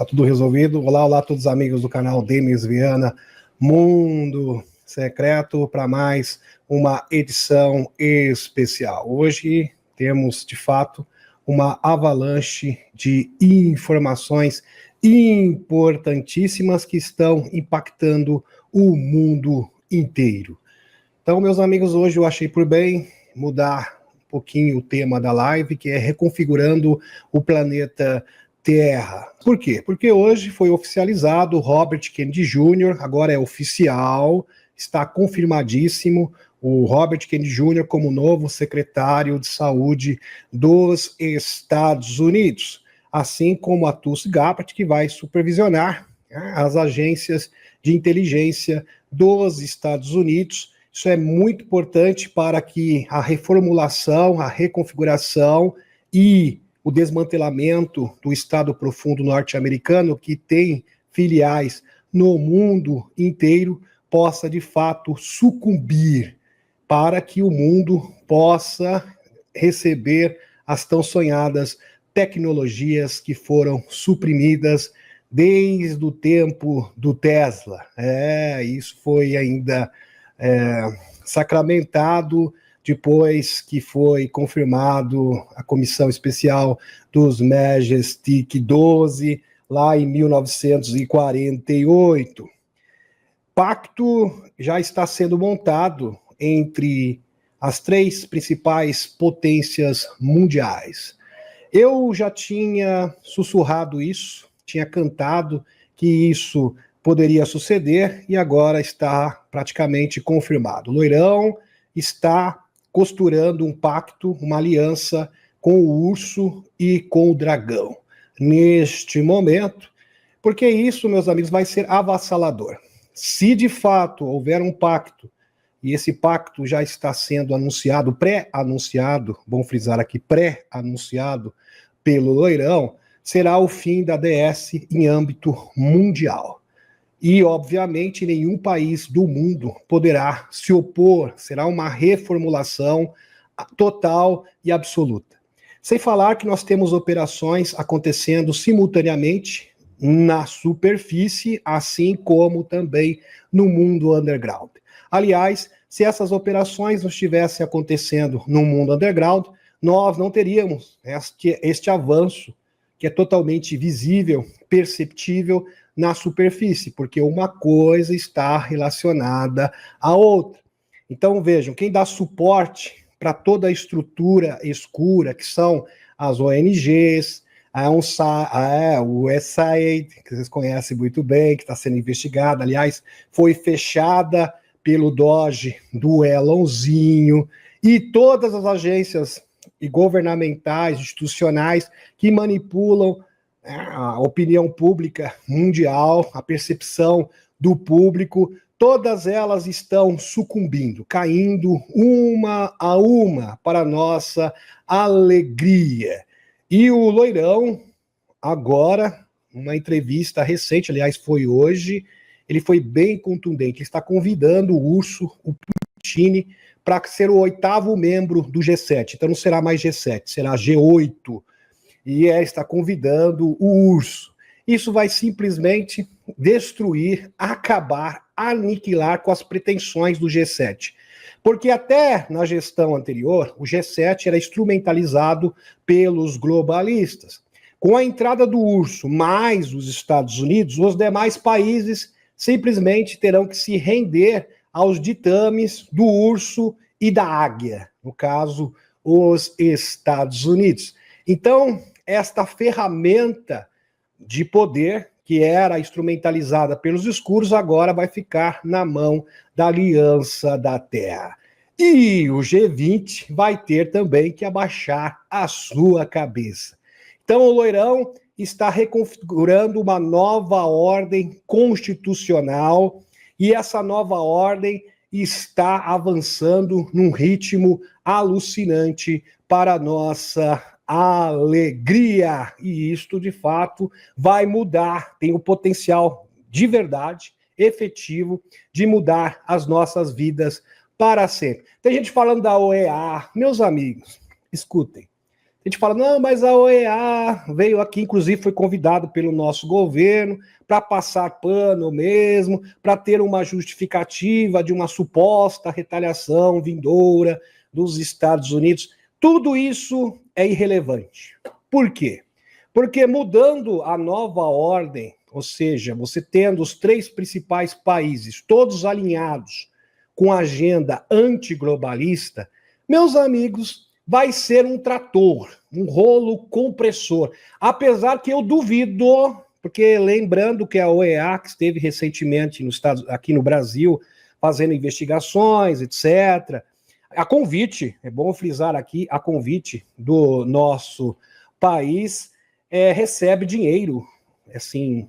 Tá tudo resolvido. Olá, olá a todos os amigos do canal Denis Viana, Mundo Secreto, para mais uma edição especial. Hoje temos, de fato, uma avalanche de informações importantíssimas que estão impactando o mundo inteiro. Então, meus amigos, hoje eu achei por bem mudar um pouquinho o tema da live, que é reconfigurando o planeta Terra. Por quê? Porque hoje foi oficializado o Robert Kennedy Jr., agora é oficial, está confirmadíssimo o Robert Kennedy Jr. como novo secretário de saúde dos Estados Unidos, assim como a Tulsi Gabbard, que vai supervisionar as agências de inteligência dos Estados Unidos. Isso é muito importante para que a reformulação, a reconfiguração e o desmantelamento do Estado Profundo norte-americano, que tem filiais no mundo inteiro, possa, de fato, sucumbir para que o mundo possa receber as tão sonhadas tecnologias que foram suprimidas desde o tempo do Tesla. Isso foi ainda sacramentado depois que foi confirmado a comissão especial dos Majestic 12, lá em 1948. Pacto já está sendo montado entre as três principais potências mundiais. Eu já tinha sussurrado isso, tinha cantado que isso poderia suceder e agora está praticamente confirmado. O Loirão está costurando um pacto, uma aliança com o urso e com o dragão neste momento, porque isso, meus amigos, vai ser avassalador. Se de fato houver um pacto, e esse pacto já está sendo anunciado, pré-anunciado, vamos frisar aqui, pré-anunciado pelo Loirão, será o fim da DS em âmbito mundial. E, obviamente, nenhum país do mundo poderá se opor, será uma reformulação total e absoluta. Sem falar que nós temos operações acontecendo simultaneamente na superfície, assim como também no mundo underground. Aliás, se essas operações não estivessem acontecendo no mundo underground, nós não teríamos este avanço que é totalmente visível, perceptível na superfície, porque uma coisa está relacionada à outra. Então, vejam, quem dá suporte para toda a estrutura escura, que são as ONGs, o USAID, que vocês conhecem muito bem, que está sendo investigada, aliás, foi fechada pelo Doge do Elonzinho, e todas as agências governamentais, institucionais, que manipulam a opinião pública mundial, a percepção do público, todas elas estão sucumbindo, caindo uma a uma para nossa alegria. E o Loirão, agora, uma entrevista recente, aliás, foi hoje, ele foi bem contundente, ele está convidando o urso, o Putin, para ser o 8º membro do G7. Então não será mais G7, será G8. E está convidando o urso. Isso vai simplesmente destruir, acabar, aniquilar com as pretensões do G7. Porque até na gestão anterior, o G7 era instrumentalizado pelos globalistas. Com a entrada do urso mais os Estados Unidos, os demais países simplesmente terão que se render aos ditames do urso e da águia, no caso, os Estados Unidos. Então, esta ferramenta de poder, que era instrumentalizada pelos escuros, agora vai ficar na mão da Aliança da Terra. E o G20 vai ter também que abaixar a sua cabeça. Então, o Loirão está reconfigurando uma nova ordem constitucional, e essa nova ordem está avançando num ritmo alucinante para a nossa alegria. E isto, de fato, vai mudar, tem o potencial de verdade, efetivo, de mudar as nossas vidas para sempre. Tem gente falando da OEA. Meus amigos, escutem. A gente fala, não, mas a OEA veio aqui, inclusive foi convidado pelo nosso governo para passar pano mesmo, para ter uma justificativa de uma suposta retaliação vindoura dos Estados Unidos. Tudo isso é irrelevante. Por quê? Porque mudando a nova ordem, ou seja, você tendo os 3 principais países todos alinhados com a agenda antiglobalista, meus amigos, vai ser um trator, um rolo compressor. Apesar que eu duvido, porque lembrando que a OEA, que esteve recentemente aqui no Brasil, fazendo investigações, etc., a convite, é bom frisar aqui, a convite do nosso país recebe dinheiro, assim,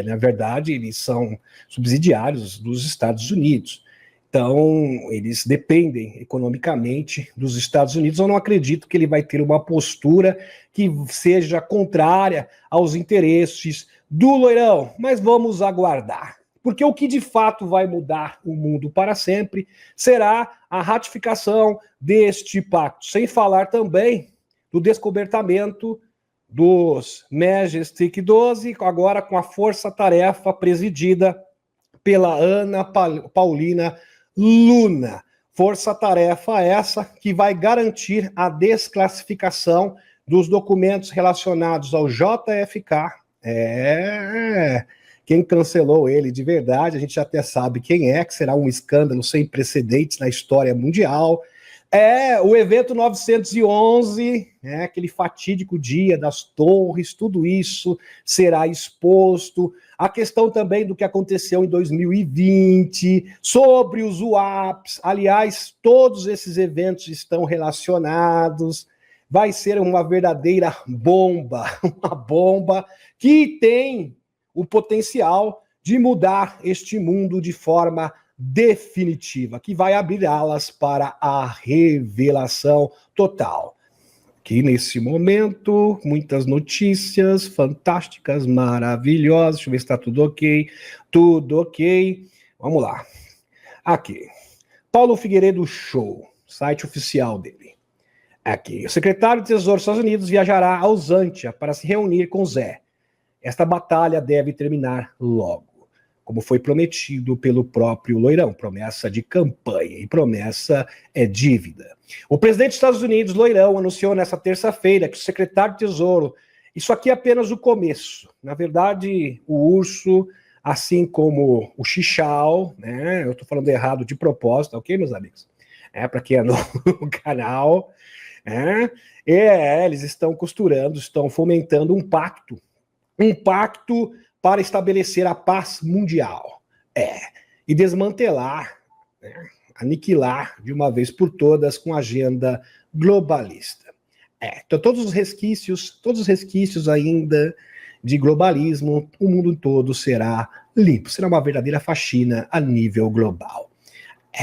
na verdade, eles são subsidiários dos Estados Unidos. Então, eles dependem economicamente dos Estados Unidos. Eu não acredito que ele vai ter uma postura que seja contrária aos interesses do Loirão, mas vamos aguardar. Porque o que de fato vai mudar o mundo para sempre será a ratificação deste pacto, sem falar também do descobertamento dos Majestic 12, agora com a força-tarefa presidida pela Ana Paulina Luna. Força-tarefa essa que vai garantir a desclassificação dos documentos relacionados ao JFK. Quem cancelou ele de verdade, a gente até sabe quem é, que será um escândalo sem precedentes na história mundial. O evento 911, aquele fatídico dia das torres, tudo isso será exposto. A questão também do que aconteceu em 2020, sobre os UAPs, aliás, todos esses eventos estão relacionados. Vai ser uma verdadeira bomba, uma bomba que tem o potencial de mudar este mundo de forma definitiva, que vai abrir alas para a revelação total. Aqui nesse momento, muitas notícias fantásticas, maravilhosas. Deixa eu ver se está tudo ok. Tudo ok. Vamos lá. Aqui. Paulo Figueiredo Show, site oficial dele. Aqui. O secretário de Tesouro dos Estados Unidos viajará a Usantia para se reunir com Zé. Esta batalha deve terminar logo, como foi prometido pelo próprio Loirão, promessa de campanha, e promessa é dívida. O presidente dos Estados Unidos, Loirão, anunciou nesta terça-feira que o secretário de Tesouro, isso aqui é apenas o começo. Na verdade, o urso, assim como o Xixiao, eu estou falando errado de propósito, ok, meus amigos? Para quem é no canal, eles estão costurando, estão fomentando um pacto para estabelecer a paz mundial. E desmantelar, aniquilar de uma vez por todas com a agenda globalista. Então todos os resquícios ainda de globalismo, o mundo todo será limpo, será uma verdadeira faxina a nível global.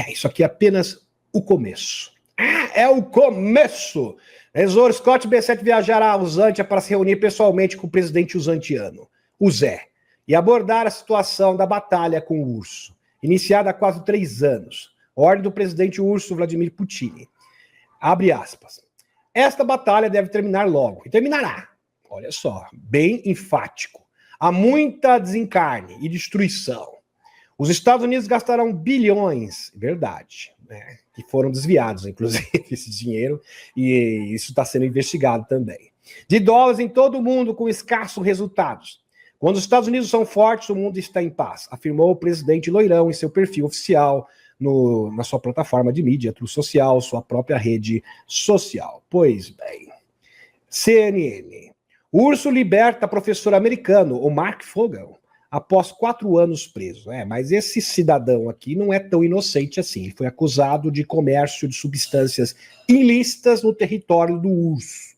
Isso aqui é apenas o começo. É o começo! Tesouro Scott B7 viajará a Usantia para se reunir pessoalmente com o presidente usantiano, o Zé, e abordar a situação da batalha com o urso, iniciada há quase 3 anos. Ordem do presidente urso Vladimir Putin. Abre aspas. Esta batalha deve terminar logo. E terminará. Olha só, bem enfático. Há muita desencarne e destruição. Os Estados Unidos gastarão bilhões, verdade, que foram desviados, inclusive, esse dinheiro, e isso está sendo investigado também, de dólares em todo o mundo com escassos resultados. Quando os Estados Unidos são fortes, o mundo está em paz, afirmou o presidente Loirão em seu perfil oficial, na sua plataforma de mídia, Truth Social, sua própria rede social. Pois bem, CNN. O urso liberta professor americano, o Mark Fogel, após 4 anos preso. Mas esse cidadão aqui não é tão inocente assim. Ele foi acusado de comércio de substâncias ilícitas no território do urso,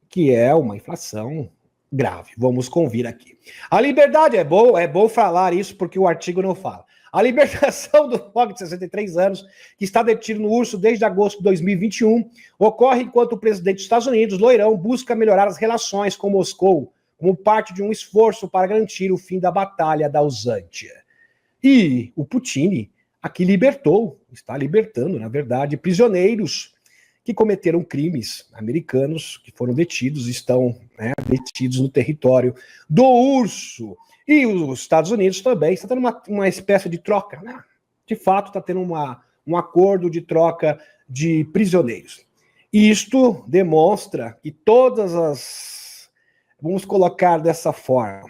que é uma infração grave. Vamos convir aqui. A liberdade, é bom falar isso porque o artigo não fala. A libertação do Fogel, de 63 anos, que está detido no urso desde agosto de 2021, ocorre enquanto o presidente dos Estados Unidos, Loirão, busca melhorar as relações com Moscou, como parte de um esforço para garantir o fim da batalha da Usantia. E o Putin aqui está libertando, na verdade, prisioneiros que cometeram crimes americanos, que foram detidos, estão detidos no território do urso. E os Estados Unidos também está tendo uma espécie de troca, né? De fato, está tendo um acordo de troca de prisioneiros. Isto demonstra que todas as, vamos colocar dessa forma,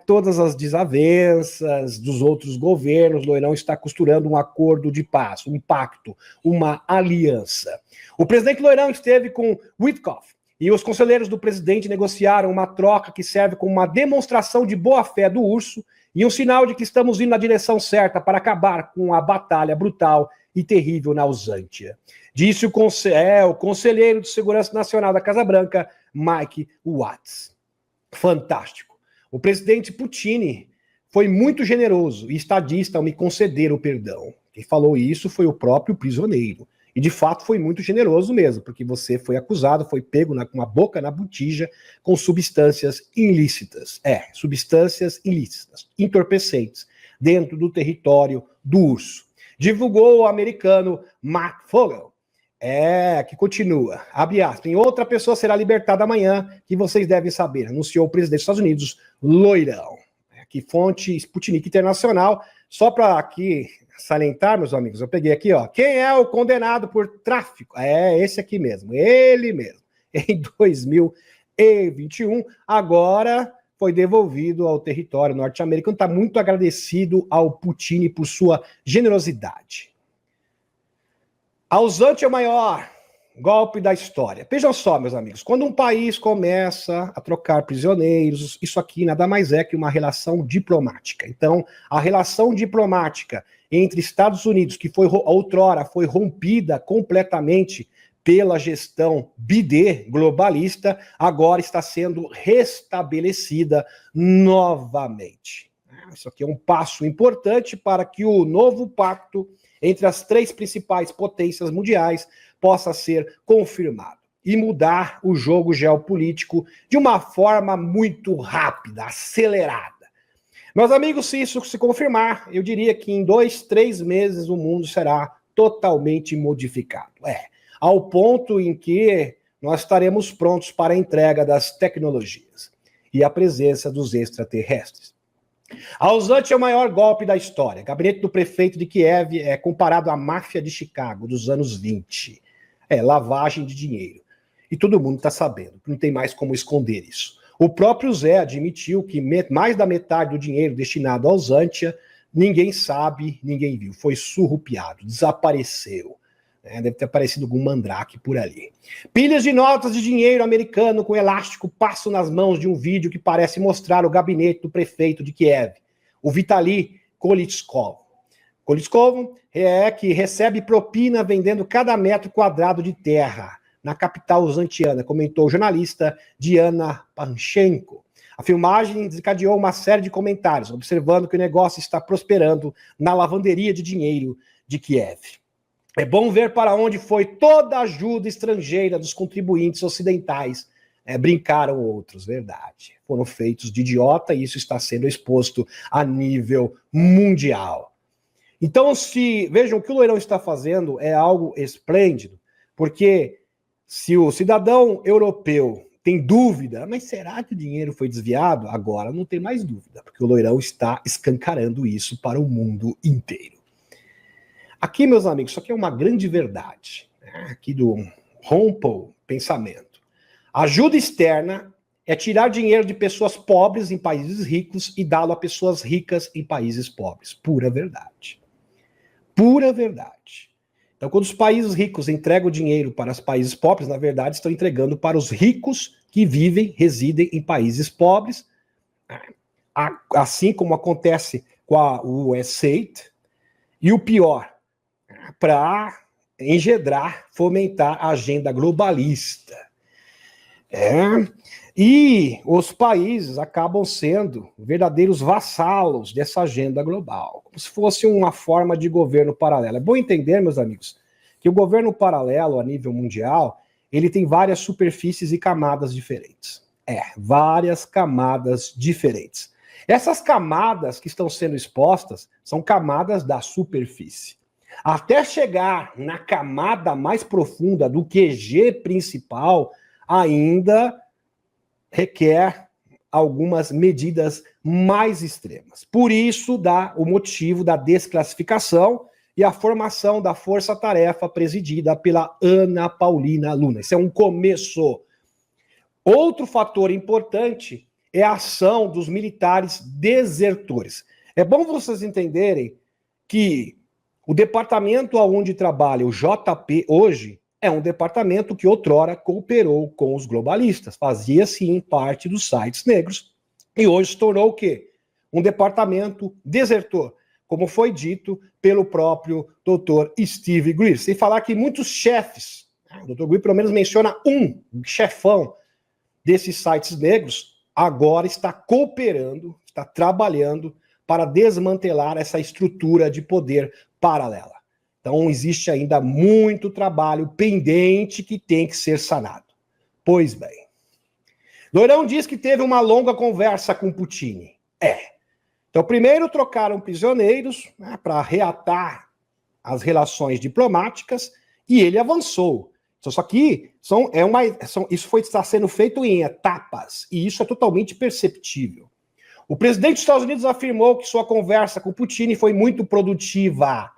todas as desavenças dos outros governos, Loirão está costurando um acordo de paz, um pacto, uma aliança. O presidente Loirão esteve com Witkoff e os conselheiros do presidente negociaram uma troca que serve como uma demonstração de boa-fé do urso e um sinal de que estamos indo na direção certa para acabar com a batalha brutal e terrível na Ausântia. Disse o conselheiro de Segurança Nacional da Casa Branca, Mike Waltz. Fantástico. O presidente Putin foi muito generoso e estadista ao me conceder o perdão. Quem falou isso foi o próprio prisioneiro. E, de fato, foi muito generoso mesmo, porque você foi acusado, foi pego com a boca na botija com substâncias ilícitas. Substâncias ilícitas, entorpecentes, dentro do território do urso. Divulgou o americano Mark Fogel. Que continua. Abre aspas. Em outra pessoa será libertada amanhã, que vocês devem saber, anunciou o presidente dos Estados Unidos, Loirão. Que fonte Sputnik Internacional. Só para aqui salientar, meus amigos, eu peguei aqui, ó. Quem é o condenado por tráfico? Esse aqui mesmo, ele mesmo. Em 2021, agora foi devolvido ao território norte-americano. Está muito agradecido ao Putin por sua generosidade. A Ausântia é o maior golpe da história. Vejam só, meus amigos, quando um país começa a trocar prisioneiros, isso aqui nada mais é que uma relação diplomática. Então, a relação diplomática entre Estados Unidos, que outrora foi rompida completamente pela gestão BIDE globalista, agora está sendo restabelecida novamente. Isso aqui é um passo importante para que o novo pacto entre as três principais potências mundiais possa ser confirmado e mudar o jogo geopolítico de uma forma muito rápida, acelerada. Meus amigos, se isso se confirmar, eu diria que em 2, 3 meses o mundo será totalmente modificado. Ao ponto em que nós estaremos prontos para a entrega das tecnologias e a presença dos extraterrestres. A Ausântia é o maior golpe da história. O gabinete do prefeito de Kiev é comparado à máfia de Chicago dos anos 20. Lavagem de dinheiro. E todo mundo está sabendo, não tem mais como esconder isso. O próprio Zé admitiu que mais da metade do dinheiro destinado à Ausântia, ninguém sabe, ninguém viu. Foi surrupiado, desapareceu. Deve ter aparecido algum mandrake por ali. Pilhas de notas de dinheiro americano com elástico passam nas mãos de um vídeo que parece mostrar o gabinete do prefeito de Kiev, o Vitali Kolitskov. Kolitskov que recebe propina vendendo cada metro quadrado de terra na capital ausântiana, comentou o jornalista Diana Panchenko. A filmagem desencadeou uma série de comentários, observando que o negócio está prosperando na lavanderia de dinheiro de Kiev. É bom ver para onde foi toda a ajuda estrangeira dos contribuintes ocidentais. Brincaram outros, verdade. Foram feitos de idiota e isso está sendo exposto a nível mundial. Então, vejam, o que o Loirão está fazendo é algo esplêndido, porque se o cidadão europeu tem dúvida, mas será que o dinheiro foi desviado? Agora não tem mais dúvida, porque o Loirão está escancarando isso para o mundo inteiro. Aqui, meus amigos, isso aqui é uma grande verdade, aqui do Rompo Pensamento. Ajuda externa é tirar dinheiro de pessoas pobres em países ricos e dá-lo a pessoas ricas em países pobres. Pura verdade. Pura verdade. Então, quando os países ricos entregam dinheiro para os países pobres, na verdade, estão entregando para os ricos que residem em países pobres, assim como acontece com a USAID, e o pior, para engendrar, fomentar a agenda globalista. E os países acabam sendo verdadeiros vassalos dessa agenda global, como se fosse uma forma de governo paralelo. É bom entender, meus amigos, que o governo paralelo a nível mundial, ele tem várias superfícies e camadas diferentes. Várias camadas diferentes. Essas camadas que estão sendo expostas são camadas da superfície. Até chegar na camada mais profunda do QG principal, ainda requer algumas medidas mais extremas. Por isso, dá o motivo da desclassificação e a formação da força-tarefa presidida pela Ana Paulina Luna. Isso é um começo. Outro fator importante é a ação dos militares desertores. É bom vocês entenderem que o departamento onde trabalha o JP hoje é um departamento que outrora cooperou com os globalistas, fazia sim parte dos sites negros, e hoje se tornou o quê? Um departamento desertor, como foi dito pelo próprio Dr. Steve Greer. Sem falar que muitos chefes, o Dr. Greer pelo menos menciona um chefão desses sites negros, agora está cooperando, está trabalhando para desmantelar essa estrutura de poder paralela. Então, existe ainda muito trabalho pendente que tem que ser sanado. Pois bem, Loirão diz que teve uma longa conversa com Putin. Então, primeiro trocaram prisioneiros, né, para reatar as relações diplomáticas, e ele avançou. Só que isso está sendo feito em etapas, e isso é totalmente perceptível. O presidente dos Estados Unidos afirmou que sua conversa com Putin foi muito produtiva,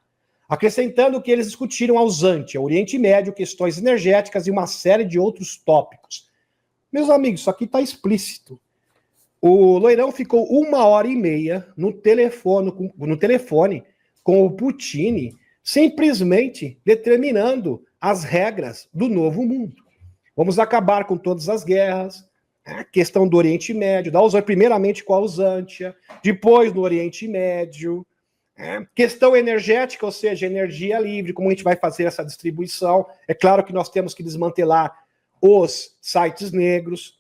acrescentando que eles discutiram ausente, Oriente Médio, questões energéticas e uma série de outros tópicos. Meus amigos, isso aqui está explícito. O Loirão ficou 1h30 no telefone com o Putin, simplesmente determinando as regras do novo mundo. Vamos acabar com todas as guerras, a questão do Oriente Médio, primeiramente com a Ausântia, depois no Oriente Médio, questão energética, ou seja, energia livre, como a gente vai fazer essa distribuição. É claro que nós temos que desmantelar os sites negros.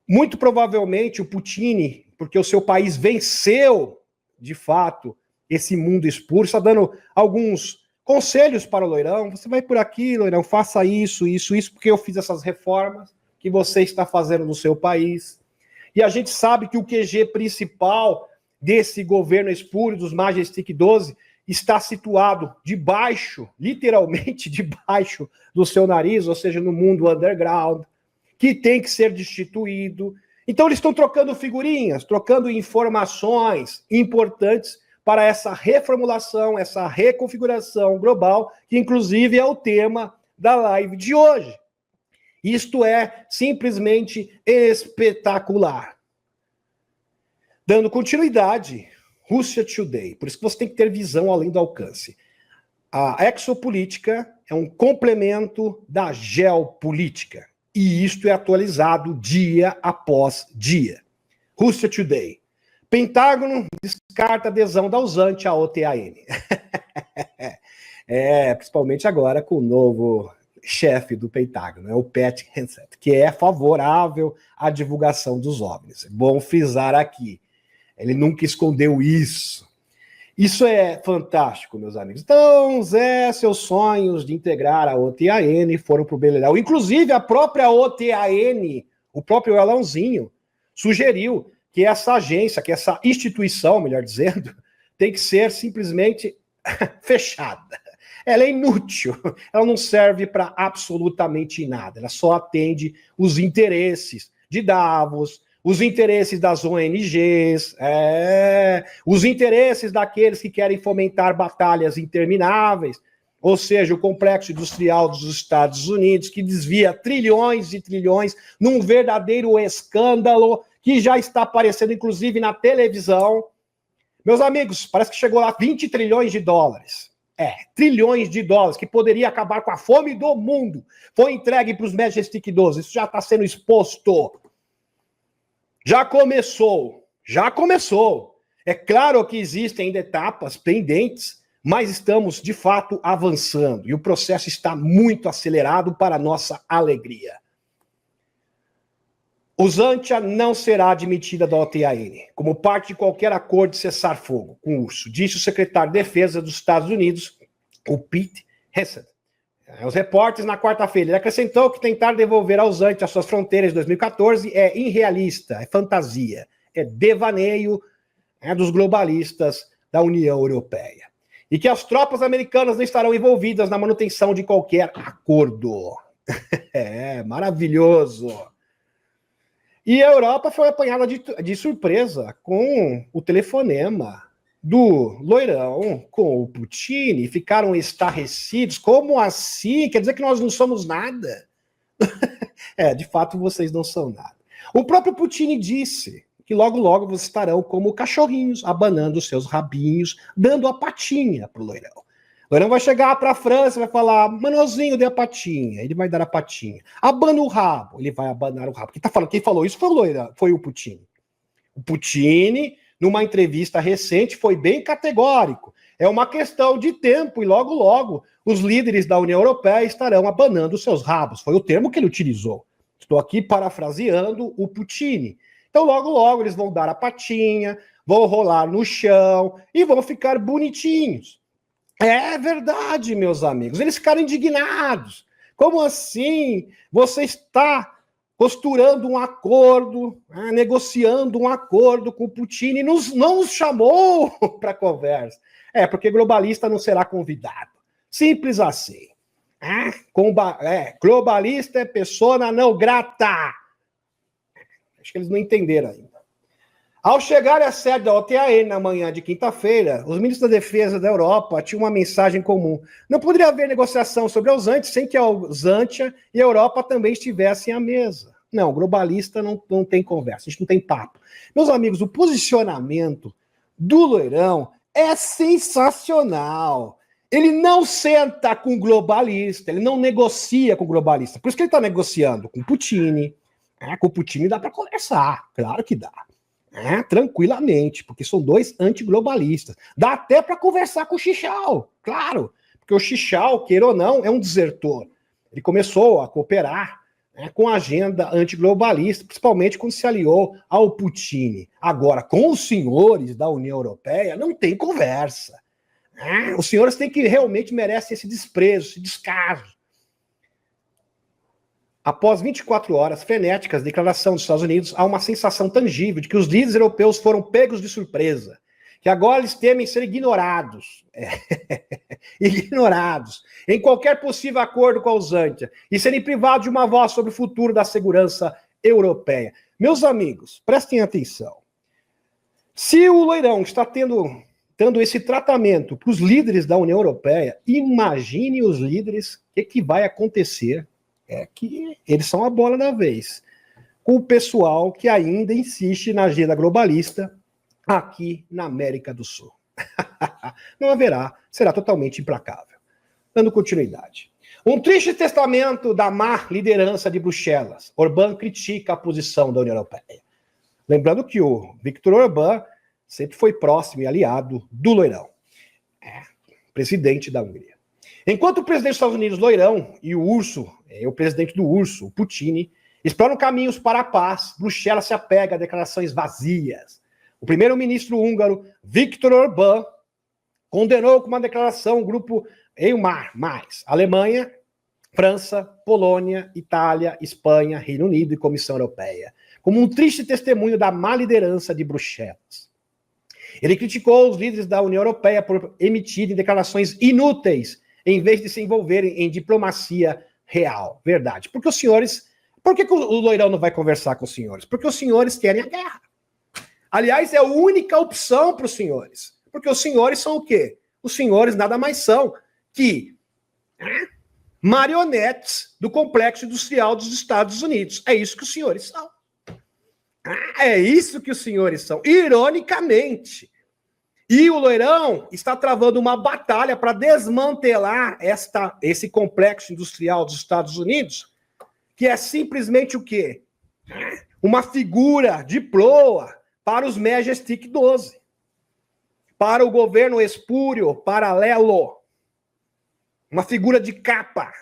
Muito provavelmente o Putin, porque o seu país venceu, de fato, esse mundo expurso, está dando alguns conselhos para o Loirão. Você vai por aqui, Loirão, faça isso, porque eu fiz essas reformas que você está fazendo no seu país. E a gente sabe que o QG principal desse governo espúrio, dos Majestic 12, está situado debaixo, literalmente debaixo do seu nariz, ou seja, no mundo underground, que tem que ser destituído. Então eles estão trocando figurinhas, trocando informações importantes para essa reformulação, essa reconfiguração global, que inclusive é o tema da live de hoje. Isto é simplesmente espetacular. Dando continuidade, Russia Today. Por isso que você tem que ter visão além do alcance. A exopolítica é um complemento da geopolítica. E isto é atualizado dia após dia. Russia Today. Pentágono descarta adesão da Ausante à OTAN. Principalmente agora com o novo chefe do Pentágono, o Pat Hegseth, que é favorável à divulgação dos OVNIs. Bom frisar aqui. Ele nunca escondeu isso. Isso é fantástico, meus amigos. Então, seus sonhos de integrar a OTAN foram para o beleléu. Inclusive, a própria OTAN, o próprio Elãozinho, sugeriu que essa agência, que essa instituição, melhor dizendo, tem que ser simplesmente fechada. Ela é inútil, ela não serve para absolutamente nada, ela só atende os interesses de Davos, os interesses das ONGs, os interesses daqueles que querem fomentar batalhas intermináveis, ou seja, o complexo industrial dos Estados Unidos, que desvia trilhões e trilhões num verdadeiro escândalo que já está aparecendo, inclusive, na televisão. Meus amigos, parece que chegou lá 20 trilhões de dólares. Trilhões de dólares, que poderia acabar com a fome do mundo. Foi entregue para os Majestic 12. Isso já está sendo exposto. Já começou. É claro que existem ainda etapas pendentes, mas estamos, de fato, avançando. E o processo está muito acelerado para a nossa alegria. Uzantia não será admitida da OTAN, como parte de qualquer acordo de cessar-fogo com o urso, disse o secretário de Defesa dos Estados Unidos, o Pete Hegseth. Os repórteres na quarta-feira, ele acrescentou que tentar devolver a Uzantia às suas fronteiras de 2014 é irrealista, é fantasia, é devaneio dos globalistas da União Europeia. e que as tropas americanas não estarão envolvidas na manutenção de qualquer acordo. É, maravilhoso. E a Europa foi apanhada de surpresa com o telefonema do Loirão com o Putin, ficaram estarrecidos. Como assim? Quer dizer que nós não somos nada? De fato, vocês não são nada. O próprio Putin disse que logo, logo vocês estarão como cachorrinhos, abanando seus rabinhos, dando a patinha pro Loirão. O Loirão vai chegar para a França e vai falar, Manuelzinho, dê a patinha. Ele vai dar a patinha. Abana o rabo. Ele vai abanar o rabo. Quem falou isso foi o Loirão, foi o Putin. O Putin, numa entrevista recente, foi bem categórico. É uma questão de tempo e logo, logo, os líderes da União Europeia estarão abanando seus rabos. Foi o termo que ele utilizou. Estou aqui parafraseando o Putin. Então, logo, logo, eles vão dar a patinha, vão rolar no chão e vão ficar bonitinhos. É verdade, meus amigos. Eles ficaram indignados. Como assim? Você está costurando um acordo, negociando um acordo com o Putin e não nos chamou para conversa. Porque globalista não será convidado. Simples assim. Globalista é persona não grata. Acho que eles não entenderam ainda. Ao chegar à sede da OTAN na manhã de quinta-feira, os ministros da Defesa da Europa tinham uma mensagem comum. Não poderia haver negociação sobre a Ausântia sem que a Ausântia e a Europa também estivessem à mesa. Não, globalista não tem conversa, a gente não tem papo. Meus amigos, o posicionamento do Loirão é sensacional. Ele não senta com o globalista, ele não negocia com o globalista. Por isso que ele está negociando com o Putin. Com o Putin dá para conversar, claro que dá. Tranquilamente, porque são dois antiglobalistas. Dá até para conversar com o Xichao, claro, porque o Xichao, queira ou não, é um desertor. Ele começou a cooperar com a agenda antiglobalista, principalmente quando se aliou ao Putin. Agora, com os senhores da União Europeia, não tem conversa. Os senhores têm que realmente merecem esse desprezo, esse descaso. Após 24 horas frenéticas de declaração dos Estados Unidos, há uma sensação tangível de que os líderes europeus foram pegos de surpresa, que agora eles temem ser ignorados, ignorados, em qualquer possível acordo com a Ausântia, e serem privados de uma voz sobre o futuro da segurança europeia. Meus amigos, prestem atenção. Se o Loirão está dando esse tratamento para os líderes da União Europeia, imagine os líderes, o que vai acontecer. Que eles são a bola da vez. Com o pessoal que ainda insiste na agenda globalista aqui na América do Sul. Não haverá, será totalmente implacável. Dando continuidade. Um triste testamento da má liderança de Bruxelas. Orbán critica a posição da União Europeia. Lembrando que o Viktor Orbán sempre foi próximo e aliado do Loirão. Presidente da Hungria. Enquanto o presidente dos Estados Unidos, Loirão, e o Urso, o presidente do Urso, o Putin, exploram caminhos para a paz, Bruxelas se apega a declarações vazias. O primeiro-ministro húngaro, Viktor Orbán, condenou com uma declaração o grupo EUMAR+, Alemanha, França, Polônia, Itália, Espanha, Reino Unido e Comissão Europeia, como um triste testemunho da má liderança de Bruxelas. Ele criticou os líderes da União Europeia por emitirem declarações inúteis em vez de se envolverem em diplomacia real. Verdade. Porque os senhores... Por que o Loirão não vai conversar com os senhores? Porque os senhores querem a guerra. Aliás, é a única opção para os senhores. Porque os senhores são o quê? Os senhores nada mais são que marionetes do complexo industrial dos Estados Unidos. É isso que os senhores são. É isso que os senhores são. Ironicamente. E o Loirão está travando uma batalha para desmantelar esse complexo industrial dos Estados Unidos, que é simplesmente o quê? Uma figura de proa para os Majestic 12, para o governo espúrio paralelo, uma figura de capa.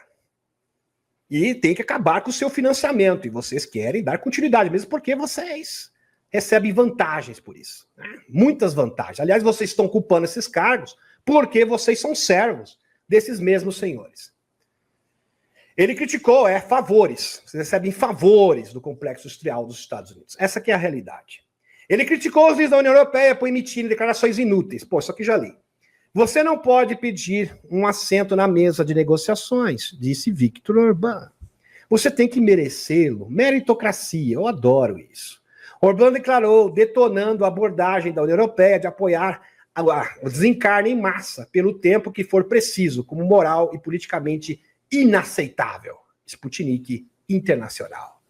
E tem que acabar com o seu financiamento, e vocês querem dar continuidade, mesmo porque vocês recebem vantagens por isso. Muitas vantagens. Aliás, vocês estão ocupando esses cargos porque vocês são servos desses mesmos senhores. Ele criticou, favores. Vocês recebem favores do complexo industrial dos Estados Unidos. Essa que é a realidade. Ele criticou os líderes da União Europeia por emitirem declarações inúteis. Pô, isso aqui já li. Você não pode pedir um assento na mesa de negociações, disse Viktor Orbán. Você tem que merecê-lo. Meritocracia, eu adoro isso. Orbán declarou, detonando a abordagem da União Europeia de apoiar o desencarne em massa pelo tempo que for preciso, como moral e politicamente inaceitável. Sputnik Internacional.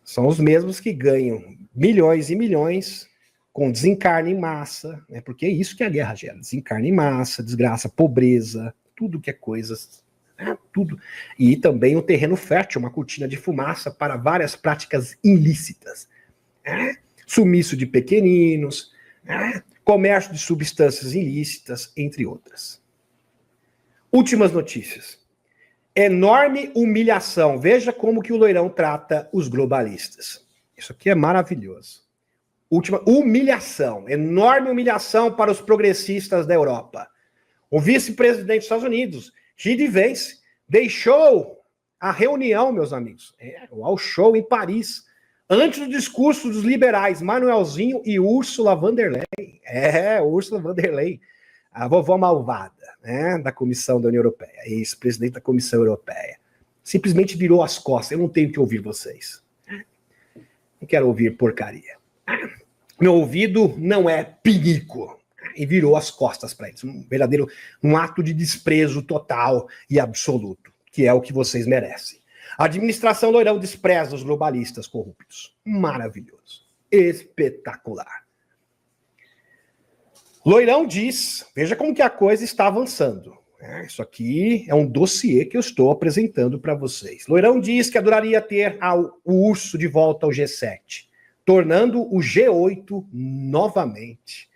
São os mesmos que ganham milhões e milhões com desencarne em massa, né? Porque é isso que a guerra gera. Desencarne em massa, desgraça, pobreza, tudo que é coisas, né? Tudo. E também um terreno fértil, uma cortina de fumaça para várias práticas ilícitas. Né? Sumiço de pequeninos, né? Comércio de substâncias ilícitas, entre outras. Últimas notícias. Enorme humilhação. Veja como que o Loirão trata os globalistas. Isso aqui é maravilhoso. Última humilhação. Enorme humilhação para os progressistas da Europa. O vice-presidente dos Estados Unidos, J.D. Vance, deixou a reunião, meus amigos, ao show em Paris, antes do discurso dos liberais, Manuelzinho e Ursula von der Leyen. Ursula von der Leyen, a vovó malvada, né, da Comissão da União Europeia, ex-presidente da Comissão Europeia. Simplesmente virou as costas. Eu não tenho que ouvir vocês. Não quero ouvir porcaria. Meu ouvido não é pinico. E virou as costas para eles. Um ato de desprezo total e absoluto, que é o que vocês merecem. A administração Loirão despreza os globalistas corruptos. Maravilhoso. Espetacular. Loirão diz, veja como que a coisa está avançando. Isso aqui é um dossiê que eu estou apresentando para vocês. Loirão diz que adoraria ter o urso de volta ao G7, tornando o G8 novamente.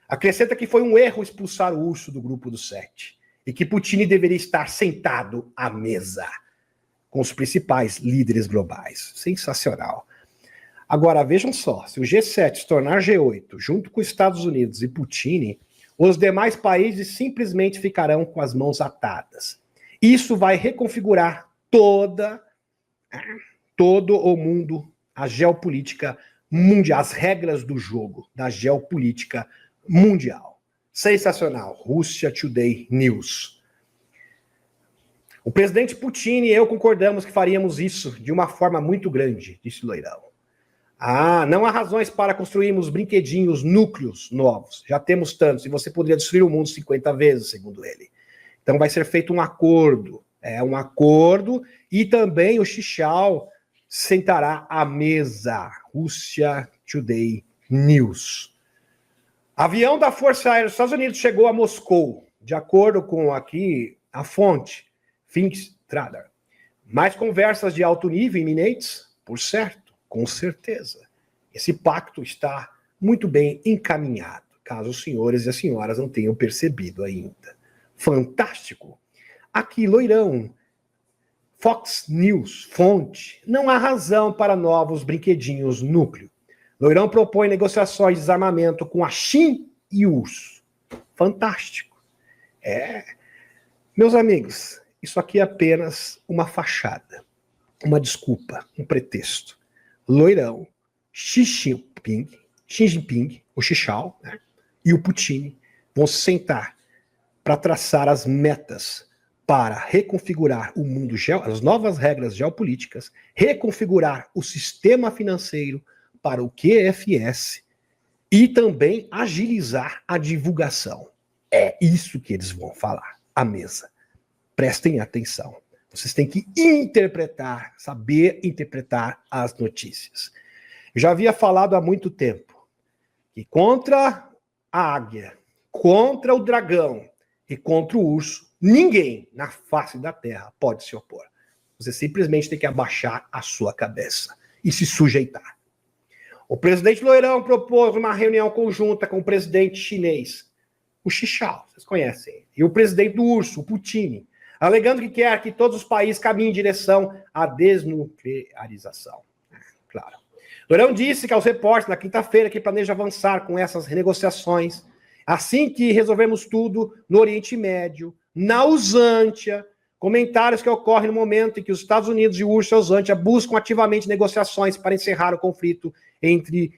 Acrescenta que foi um erro expulsar o urso do grupo dos 7 e que Putin deveria estar sentado à mesa com os principais líderes globais. Sensacional. Agora, vejam só, se o G7 se tornar G8, junto com os Estados Unidos e Putin, os demais países simplesmente ficarão com as mãos atadas. Isso vai reconfigurar todo o mundo, a geopolítica mundial, as regras do jogo da geopolítica mundial. Sensacional. Russia Today News. O presidente Putin e eu concordamos que faríamos isso de uma forma muito grande, disse Loirão. Não há razões para construirmos brinquedinhos, núcleos novos. Já temos tantos, e você poderia destruir o mundo 50 vezes, segundo ele. Então vai ser feito um acordo. Um acordo, e também o Xichao sentará à mesa. Russia Today News. Avião da Força Aérea dos Estados Unidos chegou a Moscou, de acordo com aqui a fonte, Finstradar. Mais conversas de alto nível iminentes? Por certo. Com certeza. Esse pacto está muito bem encaminhado, caso os senhores e as senhoras não tenham percebido ainda. Fantástico. Aqui, Loirão. Fox News, fonte. Não há razão para novos brinquedinhos núcleo. Loirão propõe negociações de desarmamento com a China e o urso. Fantástico. Meus amigos, isso aqui é apenas uma fachada, uma desculpa, um pretexto. Loirão, Xi Jinping, o Xichao, né, e o Putin vão se sentar para traçar as metas para reconfigurar o mundo, as novas regras geopolíticas, reconfigurar o sistema financeiro para o QFS e também agilizar a divulgação. É isso que eles vão falar à mesa. Prestem atenção. Vocês têm que interpretar, saber interpretar as notícias. Eu já havia falado há muito tempo que contra a águia, contra o dragão e contra o urso, ninguém na face da terra pode se opor. Você simplesmente tem que abaixar a sua cabeça e se sujeitar. O presidente Loirão propôs uma reunião conjunta com o presidente chinês, o Xichao, vocês conhecem, e o presidente do urso, o Putin, alegando que quer que todos os países caminhem em direção à desnuclearização. Claro. Loirão disse que aos repórteres na quinta-feira que planeja avançar com essas renegociações assim que resolvemos tudo no Oriente Médio, na Usântia, comentários que ocorrem no momento em que os Estados Unidos e o urso Usântia buscam ativamente negociações para encerrar o conflito entre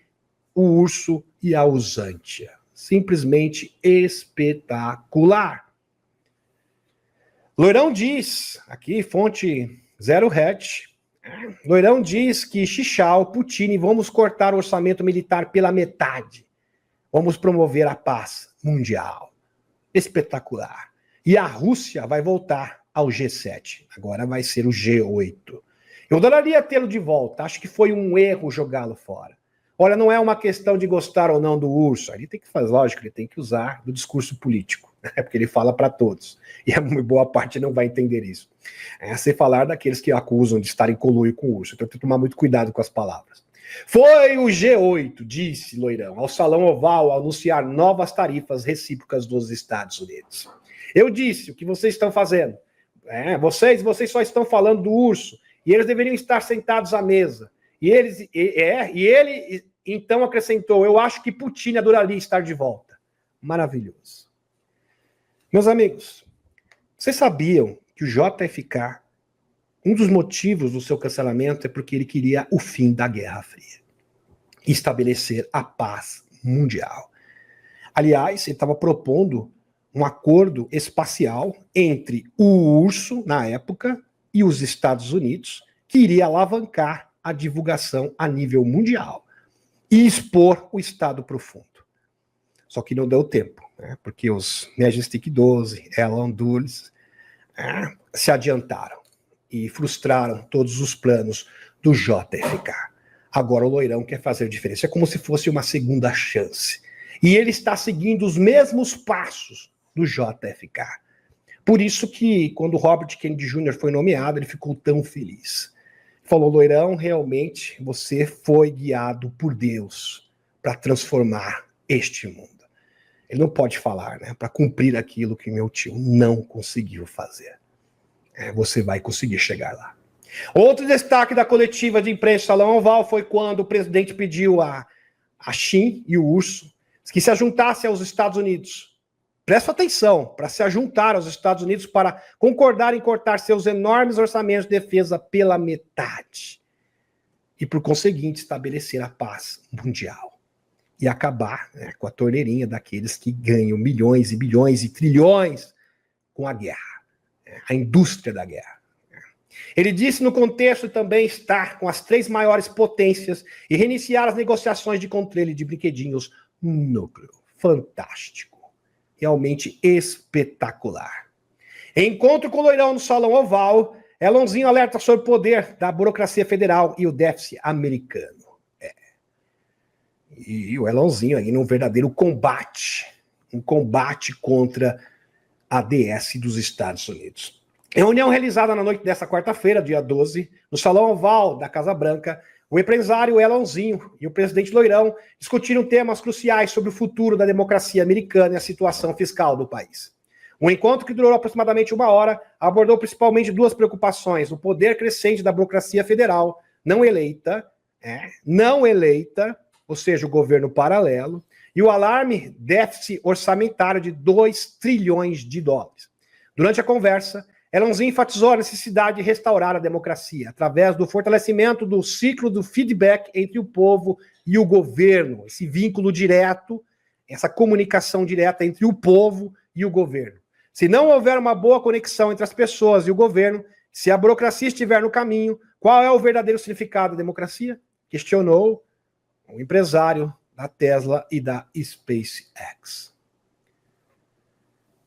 o urso e a Usântia. simplesmente espetacular. Loirão diz, aqui fonte Zero Hatch, Loirão diz que Xichao, Putin, vamos cortar o orçamento militar pela metade. Vamos promover a paz mundial. Espetacular. E a Rússia vai voltar ao G7. Agora vai ser o G8. Eu adoraria tê-lo de volta. Acho que foi um erro jogá-lo fora. Olha, não é uma questão de gostar ou não do urso. Ele tem que fazer, lógico, ele tem que usar do discurso político. Porque ele fala para todos. E a boa parte não vai entender isso. É sem falar daqueles que acusam de estar em conluio com o urso. Então tem que tomar muito cuidado com as palavras. Foi o G8, disse Loirão, ao Salão Oval anunciar novas tarifas recíprocas dos Estados Unidos. Eu disse, o que vocês estão fazendo? Vocês só estão falando do urso. E eles deveriam estar sentados à mesa. E ele então acrescentou, eu acho que Putin adoraria estar de volta. Maravilhoso. Meus amigos, vocês sabiam que o JFK, um dos motivos do seu cancelamento é porque ele queria o fim da Guerra Fria e estabelecer a paz mundial. Aliás, ele estava propondo um acordo espacial entre o urso, na época, e os Estados Unidos, que iria alavancar a divulgação a nível mundial e expor o Estado Profundo. Só que não deu tempo, né? Porque os Majestic 12, Alan Dulles, se adiantaram e frustraram todos os planos do JFK. Agora o Loirão quer fazer diferença. É como se fosse uma segunda chance. E ele está seguindo os mesmos passos do JFK. Por isso que, quando Robert Kennedy Jr. foi nomeado, ele ficou tão feliz. Falou, Loirão, realmente você foi guiado por Deus para transformar este mundo. Ele não pode falar, né? Para cumprir aquilo que meu tio não conseguiu fazer. Você vai conseguir chegar lá. Outro destaque da coletiva de imprensa Salão Oval foi quando o presidente pediu a Xin e o urso que se juntasse aos Estados Unidos. Presta atenção, para se juntar aos Estados Unidos para concordar em cortar seus enormes orçamentos de defesa pela metade. E, por conseguinte, estabelecer a paz mundial. E acabar com a torneirinha daqueles que ganham milhões e bilhões e trilhões com a guerra. A indústria da guerra. Ele disse no contexto também estar com as 3 maiores potências e reiniciar as negociações de controle de brinquedinhos núcleo. Fantástico. Realmente espetacular. Em encontro com o Loirão no Salão Oval, Elonzinho alerta sobre o poder da burocracia federal e o déficit americano. E o Elonzinho aí num verdadeiro combate, um combate contra a DS dos Estados Unidos. Em reunião realizada na noite desta quarta-feira, dia 12, no Salão Oval da Casa Branca, o empresário Elonzinho e o presidente Loirão discutiram temas cruciais sobre o futuro da democracia americana e a situação fiscal do país. Um encontro que durou aproximadamente 1 hora abordou principalmente 2 preocupações: o poder crescente da burocracia federal não eleita, ou seja, o governo paralelo, e o alarme déficit orçamentário de 2 trilhões de dólares. Durante a conversa, Elonzinho enfatizou a necessidade de restaurar a democracia através do fortalecimento do ciclo do feedback entre o povo e o governo, esse vínculo direto, essa comunicação direta entre o povo e o governo. Se não houver uma boa conexão entre as pessoas e o governo, se a burocracia estiver no caminho, qual é o verdadeiro significado da democracia? Questionou o empresário da Tesla e da SpaceX.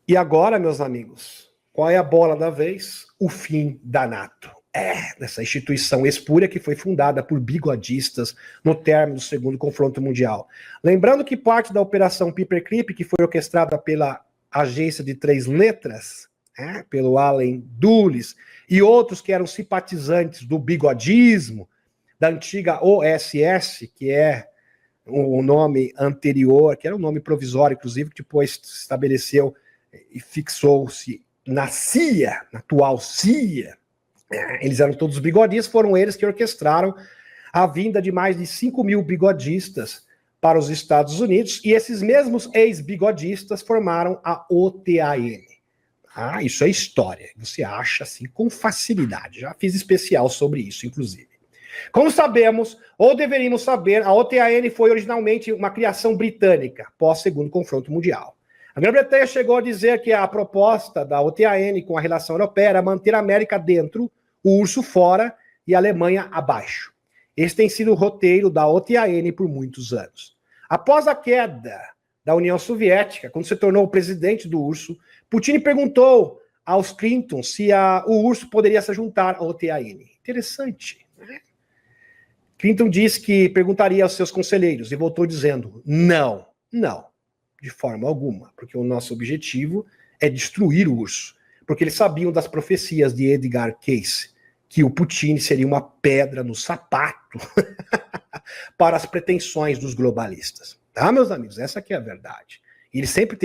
E agora, meus amigos, qual é a bola da vez? O fim da NATO. Dessa instituição espúria que foi fundada por bigodistas no término do Segundo Confronto Mundial. Lembrando que parte da Operação Paperclip, que foi orquestrada pela agência de 3 letras, pelo Allen Dulles, e outros que eram simpatizantes do bigodismo, da antiga OSS, que é o nome anterior, que era um nome provisório, inclusive, que depois se estabeleceu e fixou-se na CIA, na atual CIA. Eles eram todos bigodistas, foram eles que orquestraram a vinda de mais de 5.000 bigodistas para os Estados Unidos, e esses mesmos ex-bigodistas formaram a OTAN. Isso é história, você acha assim com facilidade, já fiz especial sobre isso, inclusive. Como sabemos, ou deveríamos saber, a OTAN foi originalmente uma criação britânica, pós-segundo confronto mundial. A Grã-Bretanha chegou a dizer que a proposta da OTAN com a relação europeia era manter a América dentro, o urso fora e a Alemanha abaixo. Esse tem sido o roteiro da OTAN por muitos anos. Após a queda da União Soviética, quando se tornou o presidente do urso, Putin perguntou aos Clinton se o urso poderia se juntar à OTAN. Interessante, né? Clinton disse que perguntaria aos seus conselheiros e voltou dizendo: não, de forma alguma, porque o nosso objetivo é destruir o urso, porque eles sabiam das profecias de Edgar Cayce, que o Putin seria uma pedra no sapato para as pretensões dos globalistas. Tá, meus amigos? Essa aqui é a verdade. E eles sempre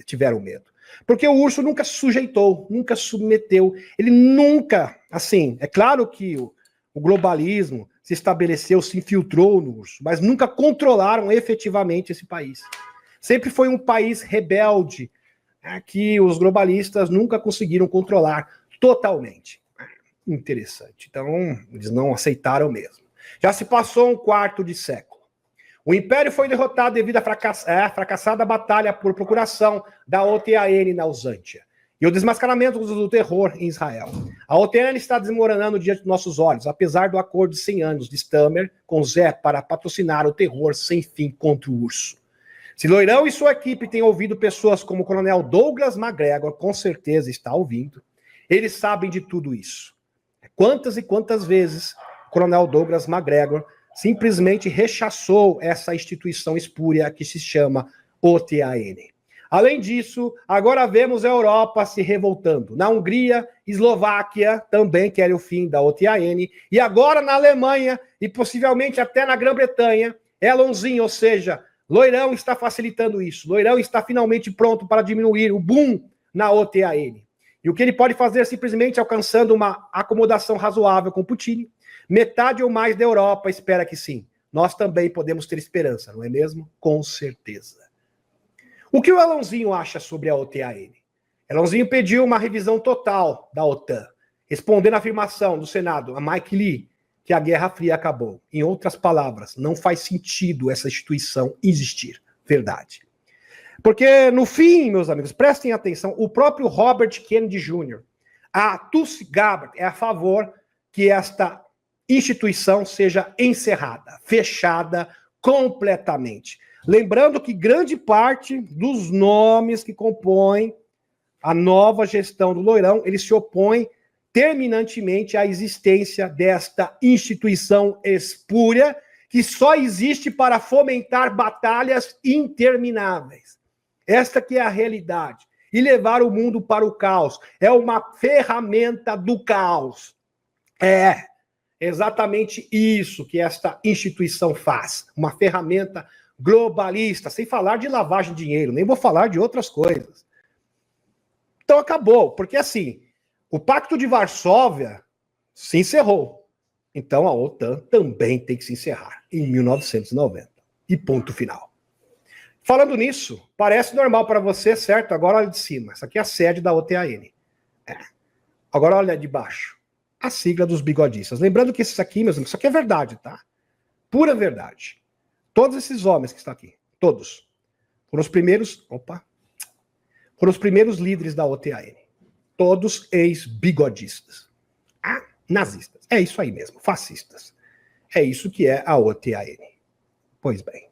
tiveram medo. Porque o urso nunca se sujeitou, nunca se submeteu. Ele nunca, assim, é claro que o globalismo se estabeleceu, se infiltrou no urso, mas nunca controlaram efetivamente esse país. Sempre foi um país rebelde, né, que os globalistas nunca conseguiram controlar totalmente. Interessante. Então, eles não aceitaram mesmo. Já se passou um quarto de século. O Império foi derrotado devido à fracassada batalha por procuração da OTAN na Ausântia e o desmascaramento do terror em Israel. A OTAN está desmoronando diante dos nossos olhos, apesar do acordo de 100 anos de Stammer com Zé para patrocinar o terror sem fim contra o urso. Se Loirão e sua equipe têm ouvido pessoas como o coronel Douglas MacGregor, com certeza está ouvindo, eles sabem de tudo isso. Quantas e quantas vezes o coronel Douglas MacGregor simplesmente rechaçou essa instituição espúria que se chama OTAN. Além disso, agora vemos a Europa se revoltando. Na Hungria, Eslováquia também querem o fim da OTAN. E agora na Alemanha e possivelmente até na Grã-Bretanha, Elonzinho, ou seja, Loirão está facilitando isso. Loirão está finalmente pronto para diminuir o boom na OTAN. E o que ele pode fazer simplesmente alcançando uma acomodação razoável com Putin. Metade ou mais da Europa espera que sim. Nós também podemos ter esperança, não é mesmo? Com certeza. O que o Elonzinho acha sobre a OTAN? Elonzinho pediu uma revisão total da OTAN, respondendo à afirmação do Senado, a Mike Lee, que a Guerra Fria acabou. Em outras palavras, não faz sentido essa instituição existir. Verdade. Porque, no fim, meus amigos, prestem atenção, o próprio Robert Kennedy Jr., a Tulsi Gabbard, é a favor que esta instituição seja encerrada, fechada completamente. Lembrando que grande parte dos nomes que compõem a nova gestão do Loirão, eles se opõem terminantemente à existência desta instituição espúria que só existe para fomentar batalhas intermináveis. Esta que é a realidade. E levar o mundo para o caos. É uma ferramenta do caos. É exatamente isso que esta instituição faz. Uma ferramenta globalista, sem falar de lavagem de dinheiro. Nem vou falar de outras coisas. Então acabou. Porque assim, o Pacto de Varsóvia se encerrou. Então a OTAN também tem que se encerrar em 1990. E ponto final. Falando nisso, parece normal para você, certo? Agora olha de cima. Essa aqui é a sede da OTAN. Agora olha de baixo. A sigla dos bigodistas. Lembrando que isso aqui, meus amigos, isso aqui é verdade, tá? Pura verdade. Todos esses homens que estão aqui, todos, foram os primeiros, foram os primeiros líderes da OTAN. Todos ex-bigodistas. Nazistas. É isso aí mesmo, fascistas. É isso que é a OTAN. Pois bem.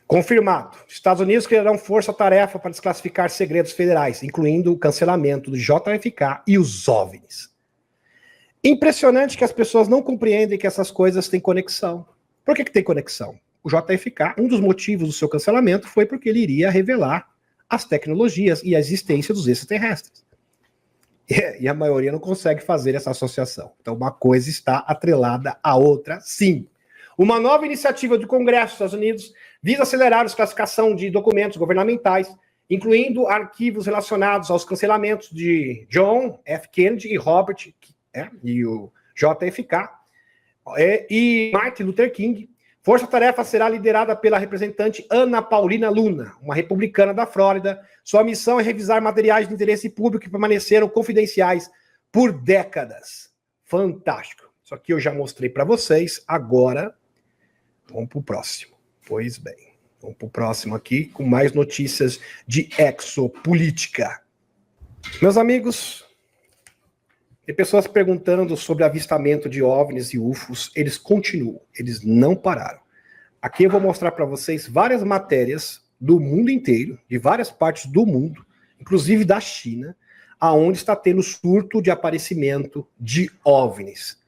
Confirmado. Estados Unidos criarão força-tarefa para desclassificar segredos federais, incluindo o cancelamento do JFK e os OVNIs. Impressionante que as pessoas não compreendem que essas coisas têm conexão. Por que tem conexão? O JFK, um dos motivos do seu cancelamento foi porque ele iria revelar as tecnologias e a existência dos extraterrestres. E a maioria não consegue fazer essa associação. Então uma coisa está atrelada à outra, sim. Uma nova iniciativa do Congresso dos Estados Unidos visa acelerar a desclassificação de documentos governamentais, incluindo arquivos relacionados aos cancelamentos de John F. Kennedy e Robert, e o JFK, e Martin Luther King. Força-tarefa será liderada pela representante Ana Paulina Luna, uma republicana da Flórida. Sua missão é revisar materiais de interesse público que permaneceram confidenciais por décadas. Fantástico. Isso aqui eu já mostrei para vocês. Agora, vamos para o próximo. Pois bem, vamos para o próximo aqui com mais notícias de exopolítica. Meus amigos, tem pessoas perguntando sobre avistamento de OVNIs e UFOs. Eles continuam, eles não pararam. Aqui eu vou mostrar para vocês várias matérias do mundo inteiro, de várias partes do mundo, inclusive da China, aonde está tendo surto de aparecimento de OVNIs.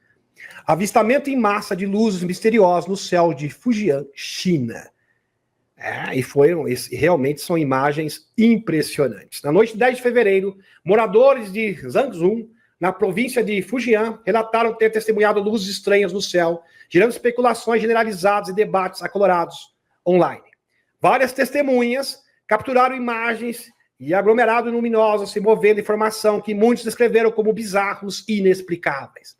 Avistamento em massa de luzes misteriosas no céu de Fujian, China. Realmente são imagens impressionantes. Na noite de 10 de fevereiro, moradores de Zhangzhou, na província de Fujian, relataram ter testemunhado luzes estranhas no céu, gerando especulações generalizadas e debates acalorados online. Várias testemunhas capturaram imagens e aglomerados luminosos se movendo em formação que muitos descreveram como bizarros e inexplicáveis.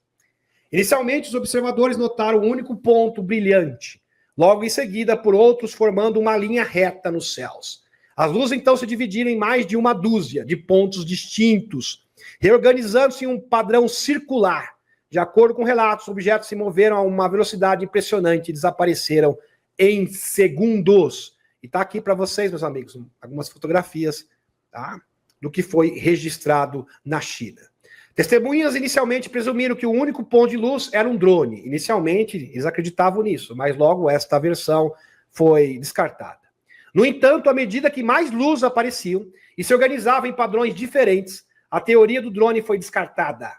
Inicialmente, os observadores notaram um único ponto brilhante, logo em seguida por outros formando uma linha reta nos céus. As luzes então se dividiram em mais de uma dúzia de pontos distintos, reorganizando-se em um padrão circular. De acordo com relatos, os objetos se moveram a uma velocidade impressionante e desapareceram em segundos. E está aqui para vocês, meus amigos, algumas fotografias, tá, do que foi registrado na China. Testemunhas inicialmente presumiram que o único ponto de luz era um drone. Inicialmente, eles acreditavam nisso, mas logo esta versão foi descartada. No entanto, à medida que mais luzes apareciam e se organizavam em padrões diferentes, a teoria do drone foi descartada.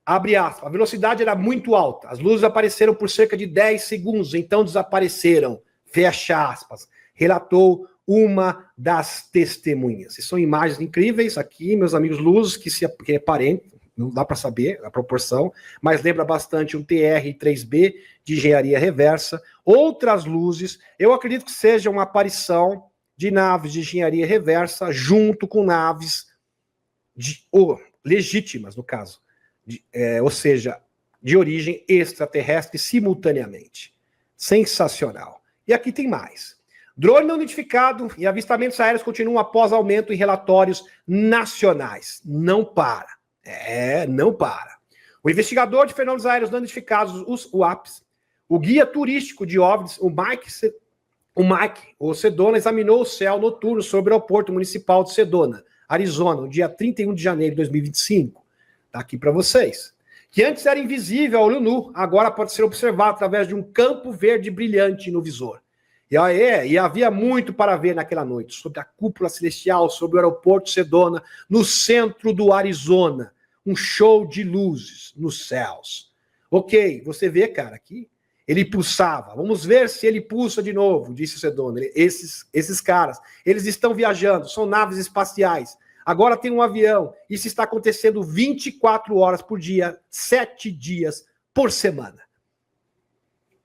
Abre aspas, a velocidade era muito alta, as luzes apareceram por cerca de 10 segundos, então desapareceram, fecha aspas, relatou uma das testemunhas. E são imagens incríveis aqui, meus amigos, luzes que é parente, não dá para saber a proporção, mas lembra bastante um TR-3B de engenharia reversa. Outras luzes, eu acredito que seja uma aparição de naves de engenharia reversa junto com naves legítimas, no caso, ou seja, de origem extraterrestre simultaneamente. Sensacional. E aqui tem mais. Drone não identificado e avistamentos aéreos continuam após aumento em relatórios nacionais. Não para. Não para. O investigador de fenômenos aéreos não identificados, o APS, o guia turístico de OVNIs, o Mike Sedona, examinou o céu noturno sobre o aeroporto municipal de Sedona, Arizona, no dia 31 de janeiro de 2025. Está aqui para vocês. Que antes era invisível ao olho nu, agora pode ser observado através de um campo verde brilhante no visor. E havia muito para ver naquela noite, sobre a cúpula celestial, sobre o aeroporto Sedona, no centro do Arizona. Um show de luzes nos céus. Ok, você vê, cara, aqui, ele pulsava. Vamos ver se ele pulsa de novo, disse Sedona. Esses caras, eles estão viajando, são naves espaciais. Agora tem um avião. Isso está acontecendo 24 horas por dia, 7 dias por semana.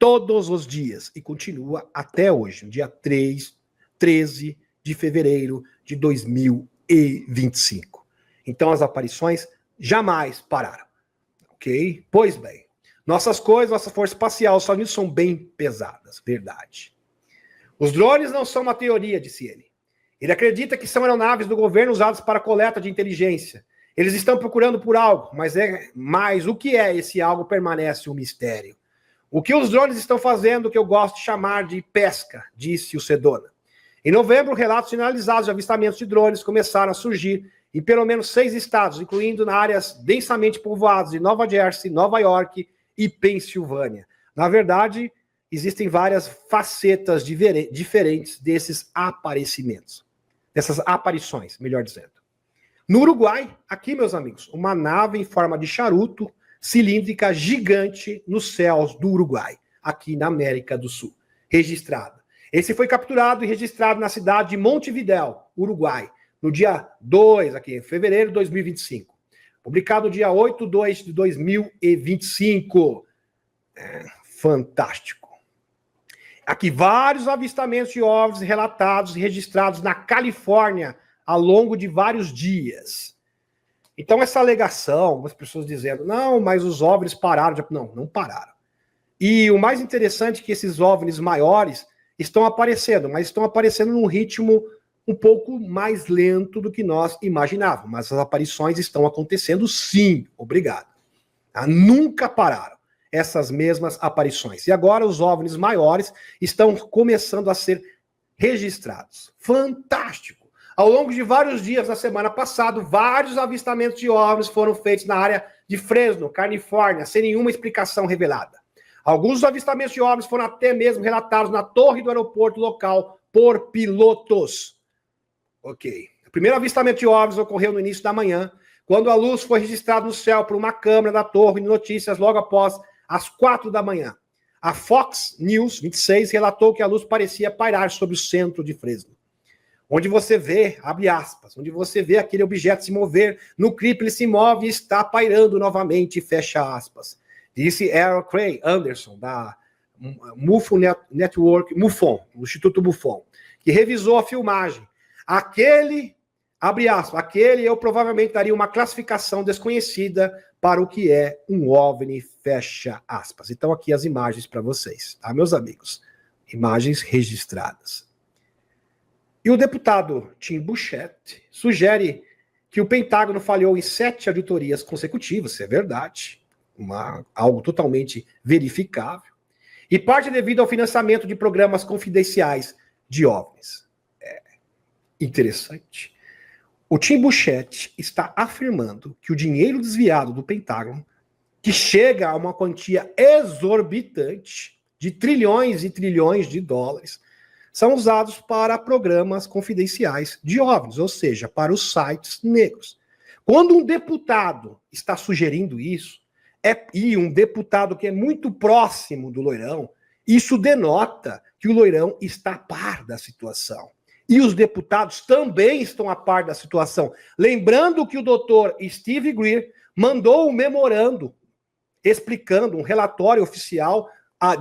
Todos os dias. E continua até hoje, no dia 13 de fevereiro de 2025. Então as aparições jamais pararam. Ok? Pois bem. Nossas coisas, nossa força espacial, os Estados Unidos são bem pesadas. Verdade. Os drones não são uma teoria, disse ele. Ele acredita que são aeronaves do governo usadas para coleta de inteligência. Eles estão procurando por algo, mas o que é esse algo permanece um mistério. O que os drones estão fazendo, que eu gosto de chamar de pesca, disse o Sedona. Em novembro, relatos sinalizados de avistamentos de drones começaram a surgir em pelo menos 6 estados, incluindo nas áreas densamente povoadas de Nova Jersey, Nova York e Pensilvânia. Na verdade, existem várias facetas diferentes desses aparecimentos. Dessas aparições, melhor dizendo. No Uruguai, aqui, meus amigos, uma nave em forma de charuto cilíndrica gigante nos céus do Uruguai, aqui na América do Sul, registrada. Esse foi capturado e registrado na cidade de Montevidéu, Uruguai, no dia 2, aqui, em fevereiro de 2025. Publicado no dia 8/2 de 2025. Fantástico. Aqui, vários avistamentos de OVNIs relatados e registrados na Califórnia ao longo de vários dias. Então, essa alegação, algumas pessoas dizendo, não, mas os OVNIs pararam. Não pararam. E o mais interessante é que esses OVNIs maiores estão aparecendo, mas estão aparecendo num ritmo um pouco mais lento do que nós imaginávamos. Mas as aparições estão acontecendo sim, obrigado. Nunca pararam. essas mesmas aparições. E agora os OVNIs maiores estão começando a ser registrados. Fantástico! Ao longo de vários dias da semana passada, vários avistamentos de OVNIs foram feitos na área de Fresno, Califórnia, sem nenhuma explicação revelada. Alguns dos avistamentos de OVNIs foram até mesmo relatados na torre do aeroporto local por pilotos. Ok. O primeiro avistamento de OVNIs ocorreu no início da manhã, quando a luz foi registrada no céu por uma câmera da torre de notícias logo após as 4 da manhã. A Fox News 26 relatou que a luz parecia pairar sobre o centro de Fresno. Onde você vê, abre aspas, onde você vê aquele objeto se mover, no clipe ele se move e está pairando novamente, fecha aspas. Disse Aaron Cray Anderson, da MUFON Network, MUFON, do Instituto MUFON, que revisou a filmagem. Aquele, abre aspas, aquele eu provavelmente daria uma classificação desconhecida para o que é um OVNI, fecha aspas. Então aqui as imagens para vocês, tá, meus amigos? Imagens registradas. E o deputado Tim Burchett sugere que o Pentágono falhou em 7 auditorias consecutivas, isso é verdade, algo totalmente verificável, e parte devido ao financiamento de programas confidenciais de OVNIs. É interessante. O Tim Burchett está afirmando que o dinheiro desviado do Pentágono, que chega a uma quantia exorbitante de trilhões e trilhões de dólares, são usados para programas confidenciais de OVNIs, ou seja, para os sites negros. Quando um deputado está sugerindo isso, e um deputado que é muito próximo do Loirão, isso denota que o Loirão está a par da situação. E os deputados também estão a par da situação. Lembrando que o doutor Steve Greer mandou um memorando explicando, um relatório oficial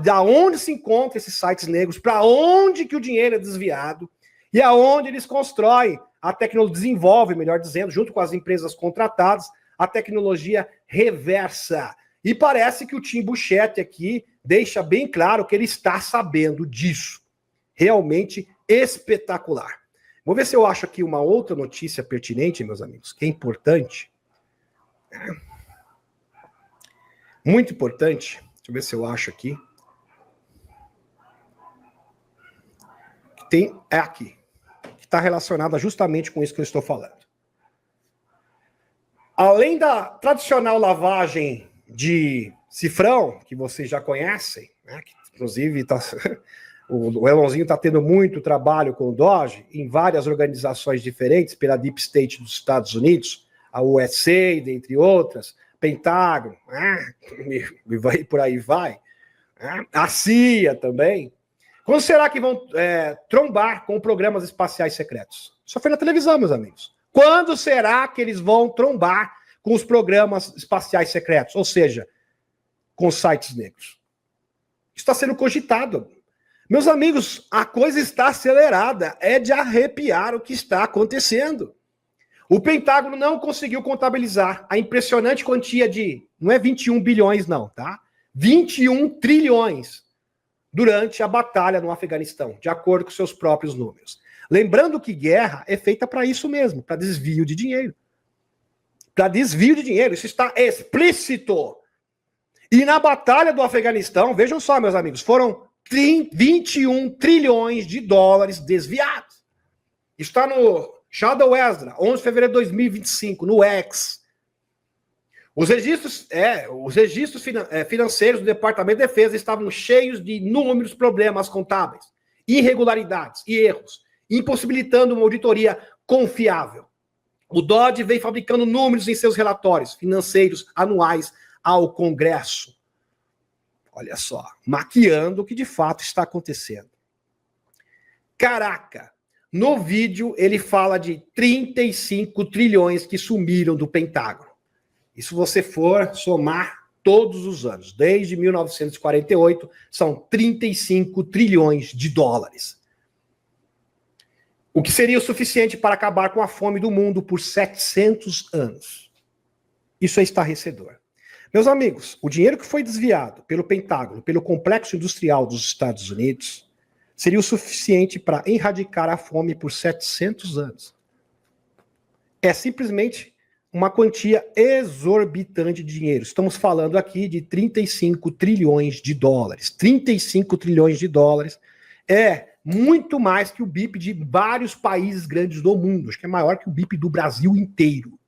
da onde se encontram esses sites negros, para onde que o dinheiro é desviado e aonde eles constroem a tecnologia, desenvolvem, melhor dizendo, junto com as empresas contratadas, a tecnologia reversa. E parece que o Tim Burchett aqui deixa bem claro que ele está sabendo disso. Realmente espetacular. Vou ver se eu acho aqui uma outra notícia pertinente, meus amigos, que é importante. Muito importante. Deixa eu ver se eu acho aqui. É aqui, que está relacionada justamente com isso que eu estou falando. Além da tradicional lavagem de cifrão, que vocês já conhecem, né, que inclusive o Elonzinho está tendo muito trabalho com o Doge, em várias organizações diferentes, pela Deep State dos Estados Unidos, a USA, dentre outras, Pentágono, e por aí vai, a CIA também. Quando será que vão trombar com programas espaciais secretos? Só foi na televisão, meus amigos. Quando será que eles vão trombar com os programas espaciais secretos? Ou seja, com sites negros. Está sendo cogitado. Meus amigos, a coisa está acelerada. É de arrepiar o que está acontecendo. O Pentágono não conseguiu contabilizar a impressionante quantia de, não é 21 bilhões não, tá? 21 trilhões durante a batalha no Afeganistão, de acordo com seus próprios números. Lembrando que guerra é feita para isso mesmo, para desvio de dinheiro. Para desvio de dinheiro, isso está explícito. E na batalha do Afeganistão, vejam só, meus amigos, foram 21 trilhões de dólares desviados. Isso está no Shadow Ezra, 11 de fevereiro de 2025, no X. Os registros financeiros do Departamento de Defesa estavam cheios de inúmeros problemas contábeis, irregularidades e erros, impossibilitando uma auditoria confiável. O DOD vem fabricando números em seus relatórios financeiros anuais ao Congresso. Olha só, maquiando o que de fato está acontecendo. Caraca! No vídeo ele fala de 35 trilhões que sumiram do Pentágono. E se você for somar todos os anos, desde 1948, são 35 trilhões de dólares. O que seria o suficiente para acabar com a fome do mundo por 700 anos. Isso é estarrecedor. Meus amigos, o dinheiro que foi desviado pelo Pentágono, pelo complexo industrial dos Estados Unidos, seria o suficiente para erradicar a fome por 700 anos. É simplesmente uma quantia exorbitante de dinheiro. Estamos falando aqui de 35 trilhões de dólares. 35 trilhões de dólares é muito mais que o BIP de vários países grandes do mundo. Acho que é maior que o BIP do Brasil inteiro.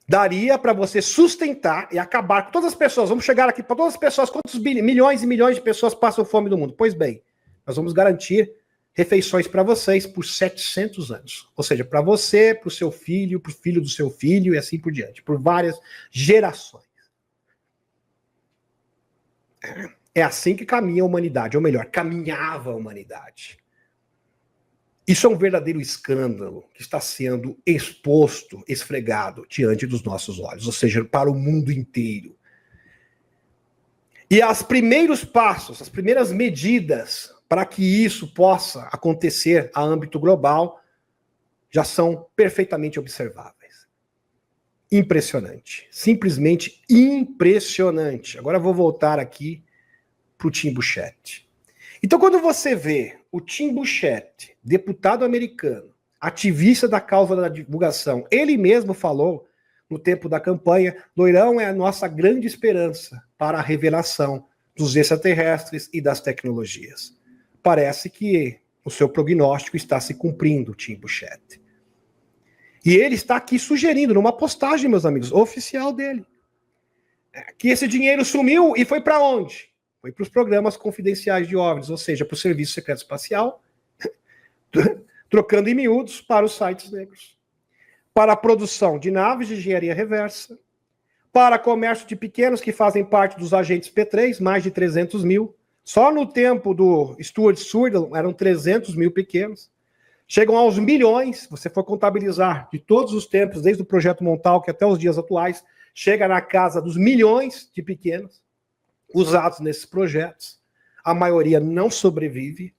Daria para você sustentar e acabar com todas as pessoas. Vamos chegar aqui para todas as pessoas. Quantos milhões e milhões de pessoas passam fome no mundo? Pois bem, nós vamos garantir refeições para vocês por 700 anos. Ou seja, para você, para o seu filho, para o filho do seu filho e assim por diante. Por várias gerações. É assim que caminha a humanidade. Ou melhor, caminhava a humanidade. Isso é um verdadeiro escândalo que está sendo exposto, esfregado diante dos nossos olhos. Ou seja, para o mundo inteiro. E os primeiros passos, as primeiras medidas para que isso possa acontecer a âmbito global, já são perfeitamente observáveis. Impressionante. Simplesmente impressionante. Agora eu vou voltar aqui para o Tim Burchett. Então, quando você vê o Tim Burchett, deputado americano, ativista da causa da divulgação, ele mesmo falou, no tempo da campanha, Loirão é a nossa grande esperança para a revelação dos extraterrestres e das tecnologias. Parece que o seu prognóstico está se cumprindo, Tim Burchett. E ele está aqui sugerindo, numa postagem, meus amigos, oficial dele, que esse dinheiro sumiu e foi para onde? Foi para os programas confidenciais de OVNIs, ou seja, para o Serviço Secreto Espacial, trocando em miúdos para os sites negros. Para a produção de naves de engenharia reversa, para comércio de pequenos que fazem parte dos agentes P3, mais de 300 mil, só no tempo do Stuart Sutherland eram 300 mil pequenos. Chegam aos milhões, se você for contabilizar de todos os tempos, desde o projeto Montauk até os dias atuais, chega na casa dos milhões de pequenos usados nesses projetos. A maioria não sobrevive.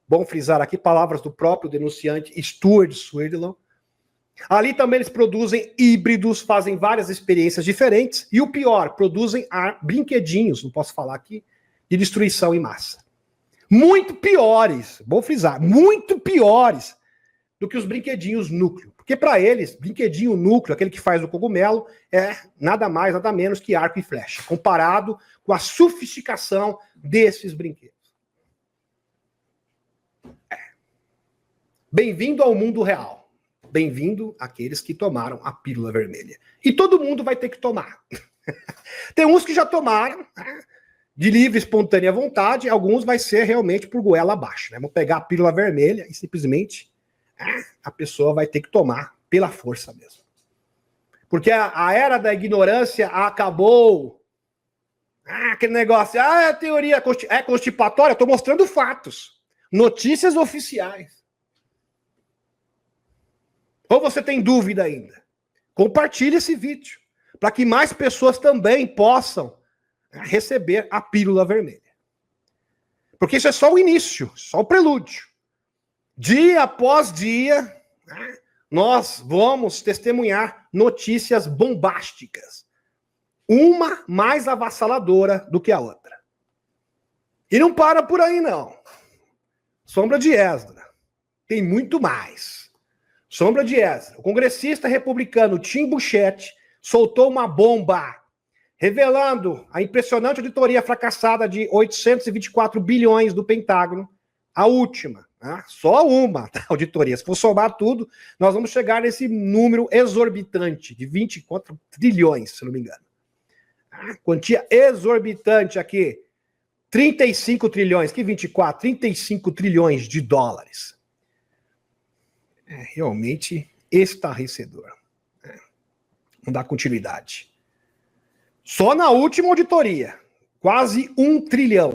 Bom frisar aqui palavras do próprio denunciante Stuart Sutherland. Ali também eles produzem híbridos, fazem várias experiências diferentes. E o pior, produzem brinquedinhos, não posso falar aqui, de destruição em massa. Muito piores, vou frisar, muito piores do que os brinquedinhos núcleo. Porque para eles, brinquedinho núcleo, aquele que faz o cogumelo, é nada mais, nada menos que arco e flecha, comparado com a sofisticação desses brinquedos. Bem-vindo ao mundo real. Bem-vindo àqueles que tomaram a pílula vermelha. E todo mundo vai ter que tomar. Tem uns que já tomaram, de livre, espontânea vontade, alguns vai ser realmente por goela abaixo. Né? Vamos pegar a pílula vermelha e simplesmente a pessoa vai ter que tomar pela força mesmo. Porque a era da ignorância acabou. Aquele negócio, a teoria é constipatória, estou mostrando fatos. Notícias oficiais. Ou você tem dúvida ainda? Compartilhe esse vídeo, para que mais pessoas também possam receber a pílula vermelha. Porque isso é só o início, só o prelúdio. Dia após dia, nós vamos testemunhar notícias bombásticas. Uma mais avassaladora do que a outra. E não para por aí, não. Sombra de Esdra. Tem muito mais. Sombra de Esdra. O congressista republicano Tim Burchett soltou uma bomba revelando a impressionante auditoria fracassada de 824 bilhões do Pentágono, a última, né? Só uma auditoria. Se for somar tudo, nós vamos chegar nesse número exorbitante de 24 trilhões, se não me engano. Quantia exorbitante aqui, 35 trilhões, que 24? 35 trilhões de dólares. É realmente estarrecedor. Vamos dar continuidade. Só na última auditoria, quase 1 trilhão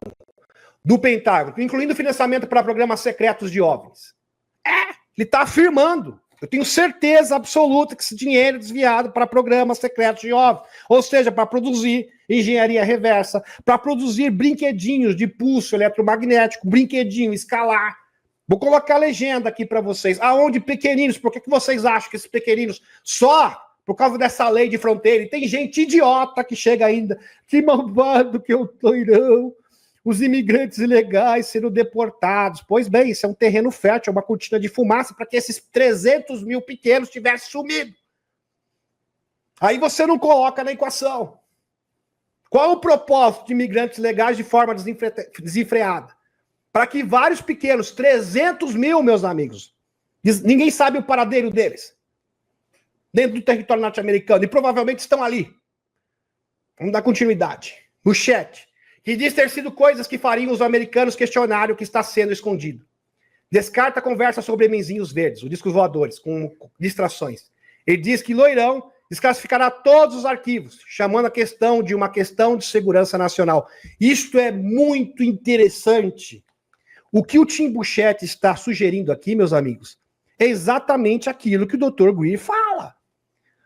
do Pentágono, incluindo financiamento para programas secretos de OVNIs. Ele está afirmando, eu tenho certeza absoluta que esse dinheiro é desviado para programas secretos de OVNIs, ou seja, para produzir engenharia reversa, para produzir brinquedinhos de pulso eletromagnético, brinquedinho escalar. Vou colocar a legenda aqui para vocês. Aonde pequeninos? Por que vocês acham que esses pequeninos só por causa dessa lei de fronteira? E tem gente idiota que chega ainda. Que malvado que eu tô, irão. Os imigrantes ilegais sendo deportados. Pois bem, isso é um terreno fértil, é uma cortina de fumaça para que esses 300 mil pequenos tivessem sumido. Aí você não coloca na equação. Qual é o propósito de imigrantes legais de forma desenfreada? Para que vários pequenos, 300 mil, meus amigos, ninguém sabe o paradeiro deles, dentro do território norte-americano, e provavelmente estão ali. Vamos dar continuidade. No chat, que diz ter sido coisas que fariam os americanos questionarem o que está sendo escondido. Descarta a conversa sobre emenzinhos verdes, os discos voadores, com distrações. Ele diz que Loirão desclassificará todos os arquivos, chamando a questão de uma questão de segurança nacional. Isto é muito interessante. O que o Tim Burchett está sugerindo aqui, meus amigos, é exatamente aquilo que o Dr. Greer fala.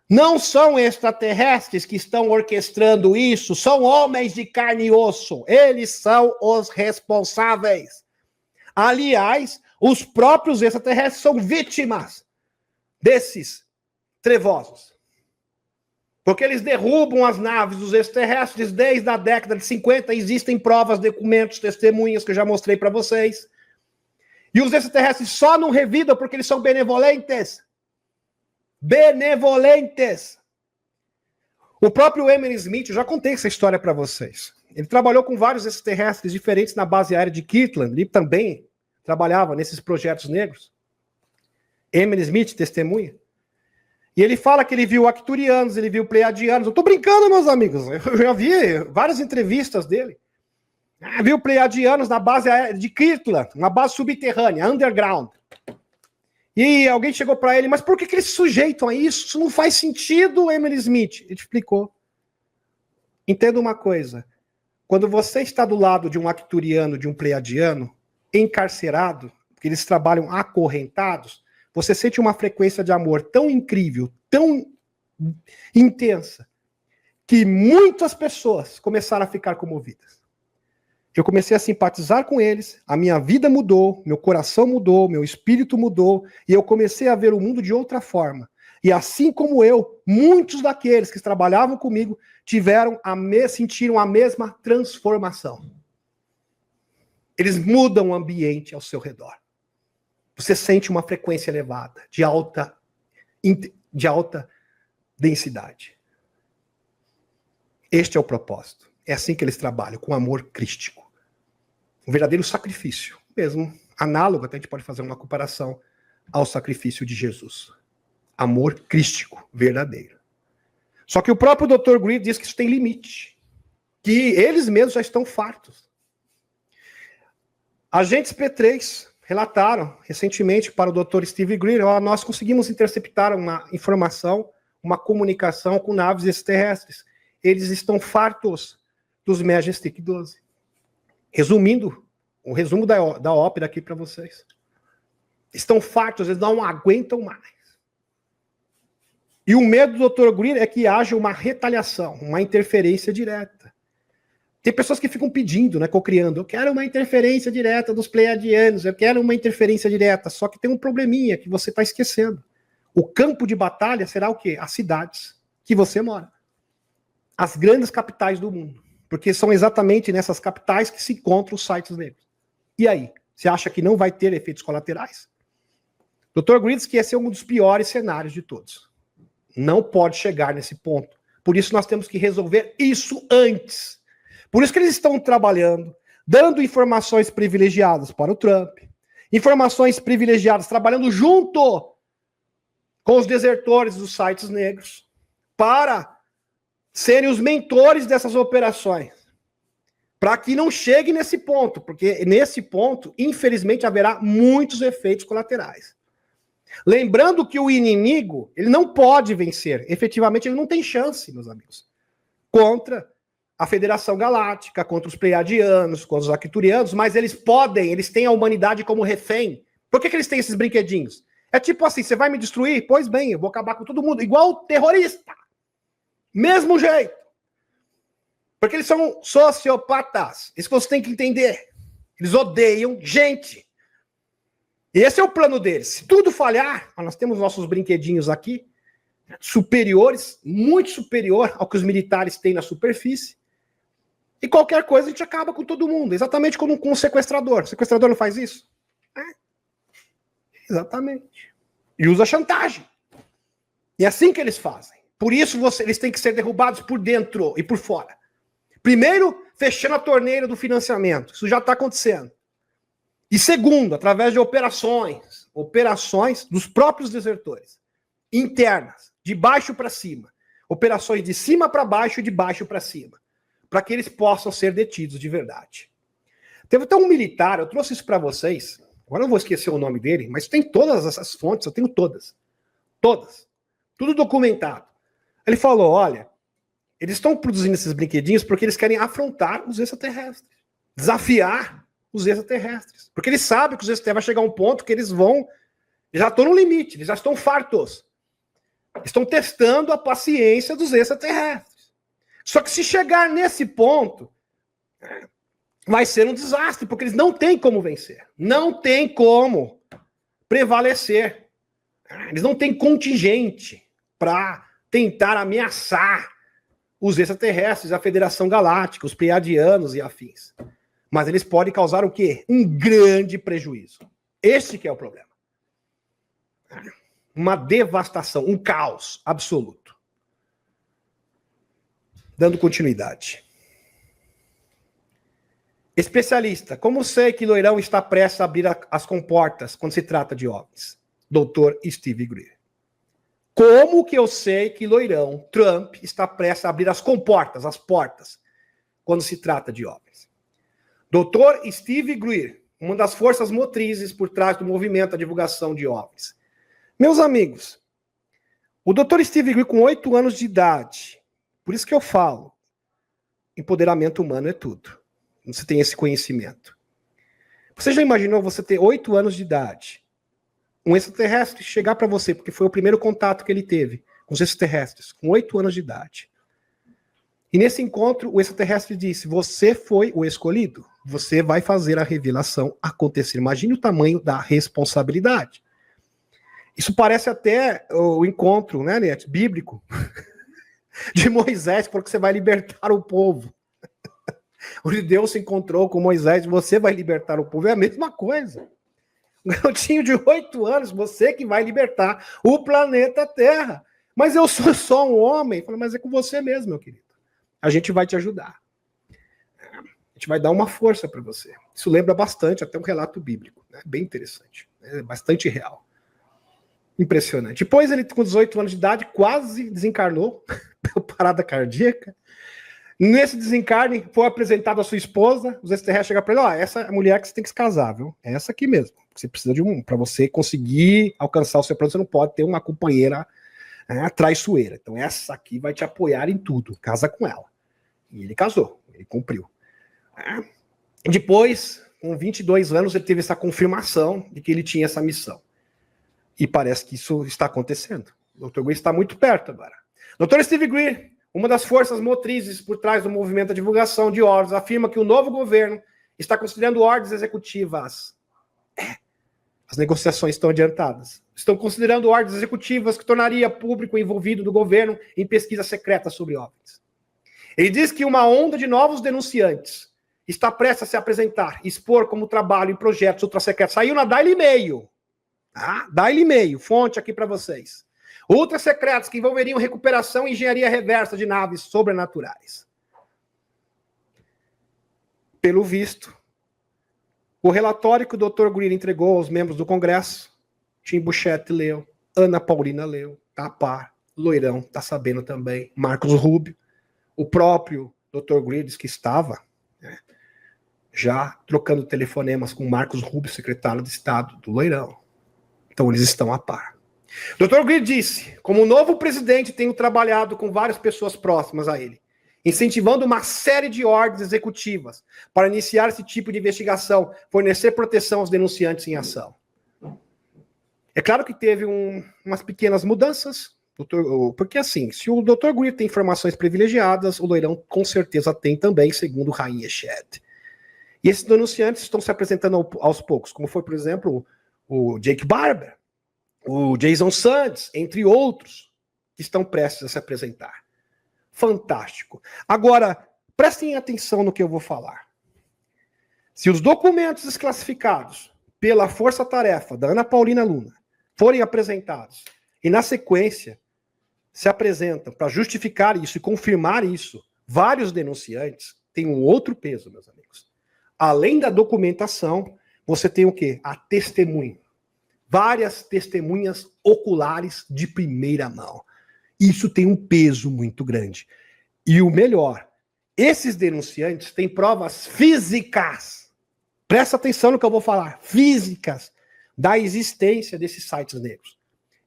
Não são extraterrestres que estão orquestrando isso, são homens de carne e osso. Eles são os responsáveis. Aliás, os próprios extraterrestres são vítimas desses trevosos. Porque eles derrubam as naves dos extraterrestres desde a década de 50. Existem provas, documentos, testemunhas que eu já mostrei para vocês. E os extraterrestres só não revidam porque eles são benevolentes. Benevolentes. O próprio Emily Smith, eu já contei essa história para vocês. Ele trabalhou com vários extraterrestres diferentes na base aérea de Kirtland. Ele também trabalhava nesses projetos negros. Emily Smith, testemunha. E ele fala que ele viu Arcturianos, ele viu Pleiadianos. Eu tô brincando, meus amigos. Eu já vi várias entrevistas dele. Viu Pleiadianos na base de Kirtland, uma base subterrânea, underground. E alguém chegou para ele, mas por que eles se sujeitam a isso? Isso não faz sentido, Emily Smith. Ele explicou. Entenda uma coisa. Quando você está do lado de um Arcturiano, de um Pleiadiano, encarcerado, porque eles trabalham acorrentados, você sente uma frequência de amor tão incrível, tão intensa, que muitas pessoas começaram a ficar comovidas. Eu comecei a simpatizar com eles, a minha vida mudou, meu coração mudou, meu espírito mudou, e eu comecei a ver o mundo de outra forma. E assim como eu, muitos daqueles que trabalhavam comigo sentiram a mesma transformação. Eles mudam o ambiente ao seu redor. Você sente uma frequência elevada, de alta densidade. Este é o propósito. É assim que eles trabalham, com amor crístico. Um verdadeiro sacrifício. Mesmo análogo, até a gente pode fazer uma comparação ao sacrifício de Jesus. Amor crístico, verdadeiro. Só que o próprio Dr. Greer diz que isso tem limite. Que eles mesmos já estão fartos. Agentes P3 relataram recentemente para o Dr. Steve Greer, nós conseguimos interceptar uma informação, uma comunicação com naves extraterrestres. Eles estão fartos dos Majestic 12. Resumindo, o resumo da ópera aqui para vocês. Estão fartos, eles não aguentam mais. E o medo do Dr. Greer é que haja uma retaliação, uma interferência direta. Tem pessoas que ficam pedindo, né, cocriando, eu quero uma interferência direta dos Pleiadianos, eu quero uma interferência direta, só que tem um probleminha que você está esquecendo. O campo de batalha será o quê? As cidades que você mora. As grandes capitais do mundo. Porque são exatamente nessas capitais que se encontram os sites negros. E aí? Você acha que não vai ter efeitos colaterais? Dr. Greer diz que esse é um dos piores cenários de todos. Não pode chegar nesse ponto. Por isso nós temos que resolver isso antes. Por isso que eles estão trabalhando, dando informações privilegiadas para o Trump, informações privilegiadas, trabalhando junto com os desertores dos sites negros, para serem os mentores dessas operações. Para que não chegue nesse ponto, porque nesse ponto, infelizmente, haverá muitos efeitos colaterais. Lembrando que o inimigo, ele não pode vencer, efetivamente ele não tem chance, meus amigos, contra a Federação Galáctica, contra os Pleiadianos, contra os Arcturianos, mas eles têm a humanidade como refém. Por que eles têm esses brinquedinhos? É tipo assim, você vai me destruir? Pois bem, eu vou acabar com todo mundo, igual terrorista. Mesmo jeito. Porque eles são sociopatas. Isso que você tem que entender. Eles odeiam gente. Esse é o plano deles. Se tudo falhar, nós temos nossos brinquedinhos aqui, superiores, muito superior ao que os militares têm na superfície. E qualquer coisa a gente acaba com todo mundo. Exatamente como com um sequestrador. O sequestrador não faz isso? Exatamente. E usa chantagem. E é assim que eles fazem. Por isso eles têm que ser derrubados por dentro e por fora. Primeiro, fechando a torneira do financiamento. Isso já está acontecendo. E segundo, através de operações dos próprios desertores, internas, de baixo para cima. Operações de cima para baixo e de baixo para cima. Para que eles possam ser detidos de verdade. Teve até um militar, eu trouxe isso para vocês, agora eu não vou esquecer o nome dele, mas tem todas essas fontes, eu tenho todas. Todas. Tudo documentado. Ele falou, olha, eles estão produzindo esses brinquedinhos porque eles querem afrontar os extraterrestres. Desafiar os extraterrestres. Porque eles sabem que os extraterrestres vai chegar a um ponto que eles já estão no limite, eles já estão fartos. Estão testando a paciência dos extraterrestres. Só que se chegar nesse ponto, vai ser um desastre, porque eles não têm como vencer. Não tem como prevalecer. Eles não têm contingente para tentar ameaçar os extraterrestres, a Federação Galáctica, os Pleiadianos e afins. Mas eles podem causar o quê? Um grande prejuízo. Esse que é o problema. Uma devastação, um caos absoluto. Dando continuidade. Especialista, como sei que Loirão está prestes a abrir as comportas quando se trata de OVNIs? Dr. Steve Greer. Como que eu sei que Loirão, Trump, está prestes a abrir as comportas, as portas, quando se trata de OVNIs? Dr. Steve Greer, uma das forças motrizes por trás do movimento da divulgação de OVNIs. Meus amigos, o Dr. Steve Greer, com 8 anos de idade, por isso que eu falo, empoderamento humano é tudo. Você tem esse conhecimento. Você já imaginou você ter 8 anos de idade, um extraterrestre chegar para você, porque foi o primeiro contato que ele teve com os extraterrestres, com 8 anos de idade. E nesse encontro, o extraterrestre disse, você foi o escolhido, você vai fazer a revelação acontecer. Imagine o tamanho da responsabilidade. Isso parece até o encontro, né, Liette, bíblico, de Moisés, porque você vai libertar o povo. Onde Deus se encontrou com Moisés, você vai libertar o povo, é a mesma coisa. Um garotinho de 8 anos, você que vai libertar o planeta Terra. Mas eu sou só um homem. Falo, mas é com você mesmo, meu querido. A gente vai te ajudar. A gente vai dar uma força para você. Isso lembra bastante até um relato bíblico. Né? Bem interessante. É bastante real. Impressionante. Depois ele, com 18 anos de idade, quase desencarnou. Parada cardíaca. Nesse desencarne, foi apresentado a sua esposa, os extraterrestres chegaram para ele, ó, essa é a mulher que você tem que se casar, viu? É essa aqui mesmo. Você precisa de para você conseguir alcançar o seu plano, você não pode ter uma companheira traiçoeira. Então essa aqui vai te apoiar em tudo. Casa com ela. E ele casou, ele cumpriu. Depois, com 22 anos, ele teve essa confirmação de que ele tinha essa missão. E parece que isso está acontecendo. O Dr. Greer está muito perto agora. Dr. Steve Greer, uma das forças motrizes por trás do movimento da divulgação de ordens, afirma que o novo governo está considerando ordens executivas. As negociações estão adiantadas. Estão considerando ordens executivas que tornaria público envolvido do governo em pesquisas secretas sobre OVNIs. Ele diz que uma onda de novos denunciantes está prestes a se apresentar, expor como trabalho em projetos ultrasecretos. Saiu na Daily Mail. Daily Mail, fonte aqui para vocês. Ultrasecretos que envolveriam recuperação e engenharia reversa de naves sobrenaturais. Pelo visto, o relatório que o Dr. Greer entregou aos membros do Congresso, Tim Buchete leu, Ana Paulina leu, tá a par, Loirão tá sabendo também, Marcos Rubio, o próprio Dr. Greer disse que estava já trocando telefonemas com Marcos Rubio, secretário de Estado do Loirão. Então eles estão a par. Dr. Greer disse, como novo presidente, tenho trabalhado com várias pessoas próximas a ele, incentivando uma série de ordens executivas para iniciar esse tipo de investigação, fornecer proteção aos denunciantes em ação. É claro que teve umas pequenas mudanças, porque assim, se o Dr. Greer tem informações privilegiadas, o Loirão com certeza tem também, segundo Rainha Shed. E esses denunciantes estão se apresentando aos poucos, como foi, por exemplo, o Jake Barber, o Jason Sands, entre outros, que estão prestes a se apresentar. Fantástico. Agora, prestem atenção no que eu vou falar. Se os documentos desclassificados pela força-tarefa da Ana Paulina Luna forem apresentados, e na sequência, se apresentam para justificar isso e confirmar isso, vários denunciantes têm um outro peso, meus amigos. Além da documentação, você tem o quê? A testemunha. Várias testemunhas oculares de primeira mão. Isso tem um peso muito grande. E o melhor, esses denunciantes têm provas físicas. Presta atenção no que eu vou falar. Físicas da existência desses sites negros.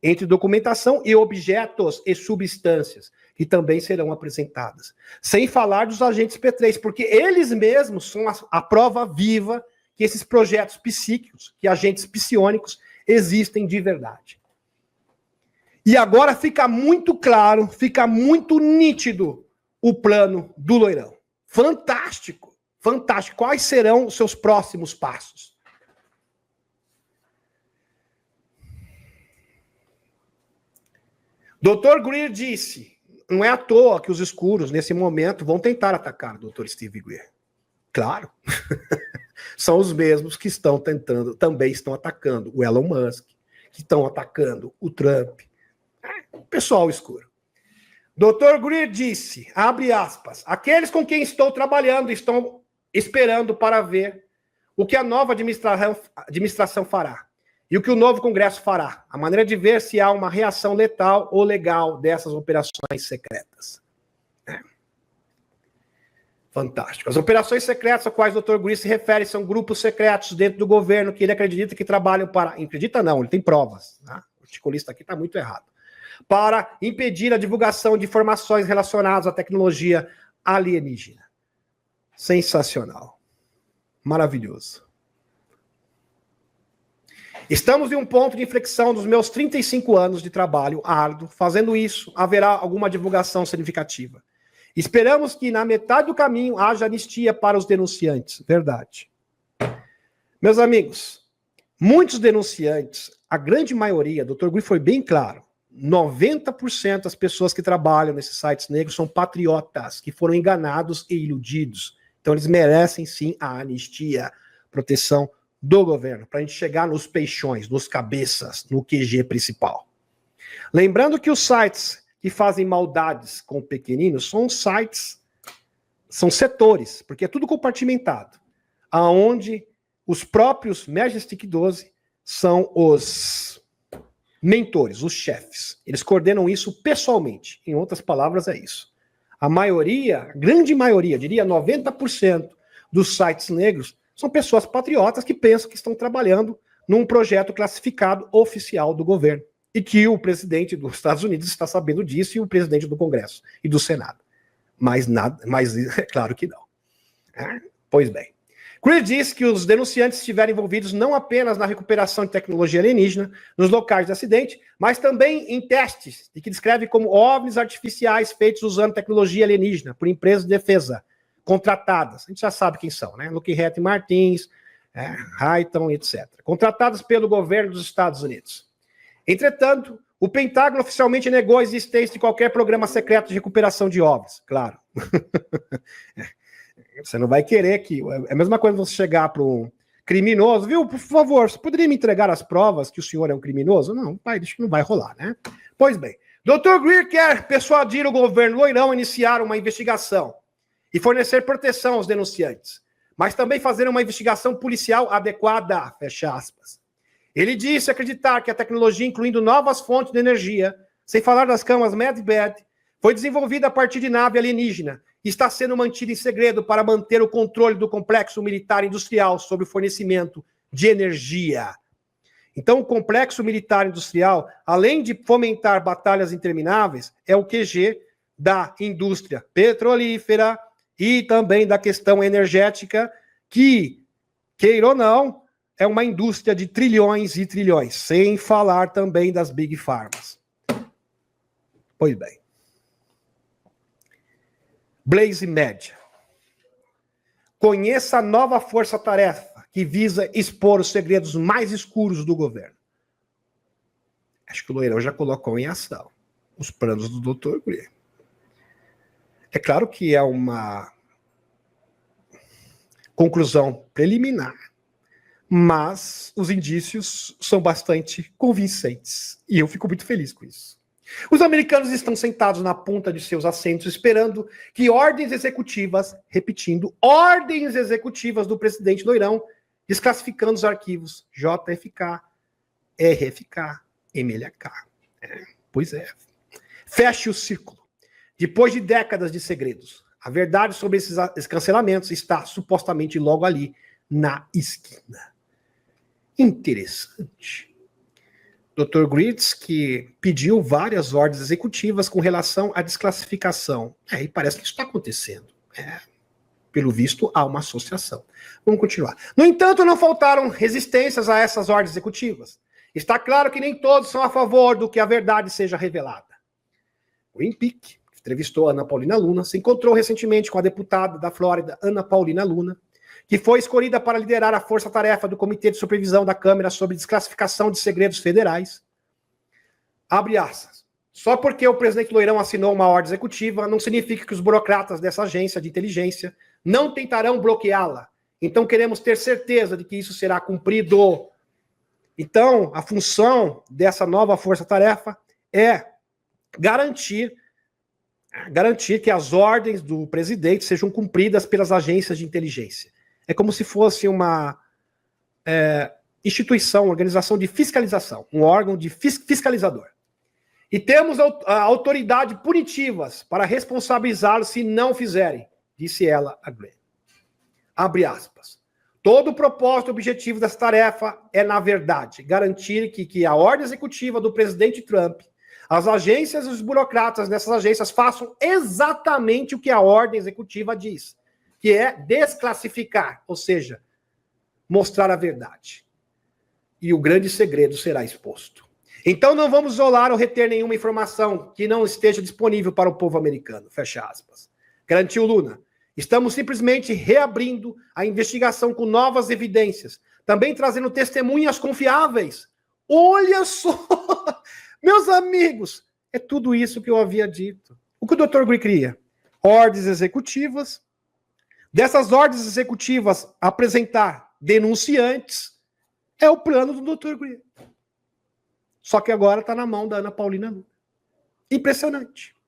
Entre documentação e objetos e substâncias, que também serão apresentadas. Sem falar dos agentes P3, porque eles mesmos são a prova viva que esses projetos psíquicos, que agentes psiônicos, existem de verdade. E agora fica muito claro, fica muito nítido o plano do Loirão. Fantástico, fantástico. Quais serão os seus próximos passos? Dr. Greer disse, não é à toa que os escuros, nesse momento, vão tentar atacar o Dr. Steve Greer. Claro. São os mesmos que estão tentando, também estão atacando o Elon Musk, que estão atacando o Trump. O pessoal escuro. Dr. Greer disse, abre aspas, aqueles com quem estou trabalhando estão esperando para ver o que a nova administração fará e o que o novo Congresso fará. A maneira de ver se há uma reação letal ou legal dessas operações secretas. Fantástico. As operações secretas a quais o Dr. Greer se refere são grupos secretos dentro do governo que ele acredita que trabalham para... Acredita não, ele tem provas. Né? O articulista aqui está muito errado. Para impedir a divulgação de informações relacionadas à tecnologia alienígena. Sensacional. Maravilhoso. Estamos em um ponto de inflexão dos meus 35 anos de trabalho árduo. Fazendo isso, haverá alguma divulgação significativa. Esperamos que na metade do caminho haja anistia para os denunciantes. Verdade. Meus amigos, muitos denunciantes, a grande maioria, o Dr. Greer foi bem claro, 90% das pessoas que trabalham nesses sites negros são patriotas, que foram enganados e iludidos. Então eles merecem sim a anistia, proteção do governo, para a gente chegar nos peixões, nos cabeças, no QG principal. Lembrando que os sites que fazem maldades com pequeninos são sites, são setores, porque é tudo compartimentado, aonde os próprios Majestic 12 são os mentores, os chefes. Eles coordenam isso pessoalmente. Em outras palavras, é isso. A maioria, a grande maioria, diria 90% dos sites negros são pessoas patriotas que pensam que estão trabalhando num projeto classificado oficial do governo. E que o presidente dos Estados Unidos está sabendo disso e o presidente do Congresso e do Senado. Mas é claro que não. Pois bem. Greer disse que os denunciantes estiveram envolvidos não apenas na recuperação de tecnologia alienígena nos locais de acidente, mas também em testes, e que descreve como OVNIs artificiais feitos usando tecnologia alienígena por empresas de defesa contratadas. A gente já sabe quem são, né? Lockheed Martins, Raytheon, etc. Contratadas pelo governo dos Estados Unidos. Entretanto, o Pentágono oficialmente negou a existência de qualquer programa secreto de recuperação de OVNIs. Claro. Você não vai querer que... É a mesma coisa você chegar para um criminoso, viu? Por favor, você poderia me entregar as provas que o senhor é um criminoso? Não, pai, acho que não vai rolar, né? Pois bem, Dr. Greer quer persuadir o governo Loirão a iniciar uma investigação e fornecer proteção aos denunciantes, mas também fazer uma investigação policial adequada, fecha aspas. Ele disse acreditar que a tecnologia, incluindo novas fontes de energia, sem falar das camas Medbed, foi desenvolvida a partir de nave alienígena e está sendo mantida em segredo para manter o controle do complexo militar industrial sobre o fornecimento de energia. Então, o complexo militar industrial, além de fomentar batalhas intermináveis, é o QG da indústria petrolífera e também da questão energética, que, queira ou não, é uma indústria de trilhões e trilhões, sem falar também das Big Pharmas. Pois bem. Blaze Media. Conheça a nova força-tarefa que visa expor os segredos mais escuros do governo. Acho que o Loirão já colocou em ação os planos do Dr. Greer. É claro que é uma conclusão preliminar, mas os indícios são bastante convincentes. E eu fico muito feliz com isso. Os americanos estão sentados na ponta de seus assentos esperando que ordens executivas, repetindo, ordens executivas do presidente Loirão, desclassificando os arquivos JFK, RFK, MLK. Pois é. Feche o círculo. Depois de décadas de segredos, a verdade sobre esses cancelamentos está supostamente logo ali, na esquina. Interessante. Dr. Gritz, que pediu várias ordens executivas com relação à desclassificação. E parece que isso está acontecendo. Pelo visto, há uma associação. Vamos continuar. No entanto, não faltaram resistências a essas ordens executivas. Está claro que nem todos são a favor do que a verdade seja revelada. Greenpeace, que entrevistou Ana Paulina Luna, se encontrou recentemente com a deputada da Flórida, Ana Paulina Luna, que foi escolhida para liderar a força-tarefa do Comitê de Supervisão da Câmara sobre desclassificação de segredos federais. Abre aspas. Só porque o presidente Loirão assinou uma ordem executiva, não significa que os burocratas dessa agência de inteligência não tentarão bloqueá-la. Então queremos ter certeza de que isso será cumprido. Então, a função dessa nova força-tarefa é garantir que as ordens do presidente sejam cumpridas pelas agências de inteligência. É como se fosse uma instituição, organização de fiscalização, um órgão de fiscalizador. E temos a autoridade punitivas para responsabilizá-los se não fizerem, disse ela a Glenn. Abre aspas. Todo o propósito e objetivo dessa tarefa é, na verdade, garantir que a ordem executiva do presidente Trump, as agências e os burocratas dessas agências façam exatamente o que a ordem executiva diz, que é desclassificar, ou seja, mostrar a verdade. E o grande segredo será exposto. Então não vamos isolar ou reter nenhuma informação que não esteja disponível para o povo americano, fecha aspas. Garantiu Luna. Estamos simplesmente reabrindo a investigação com novas evidências, também trazendo testemunhas confiáveis. Olha só, meus amigos, é tudo isso que eu havia dito. O que o Dr. Gui queria? Ordens executivas. Dessas ordens executivas, apresentar denunciantes é o plano do Dr. Gui. Só que agora está na mão da Ana Paulina Luna. Impressionante.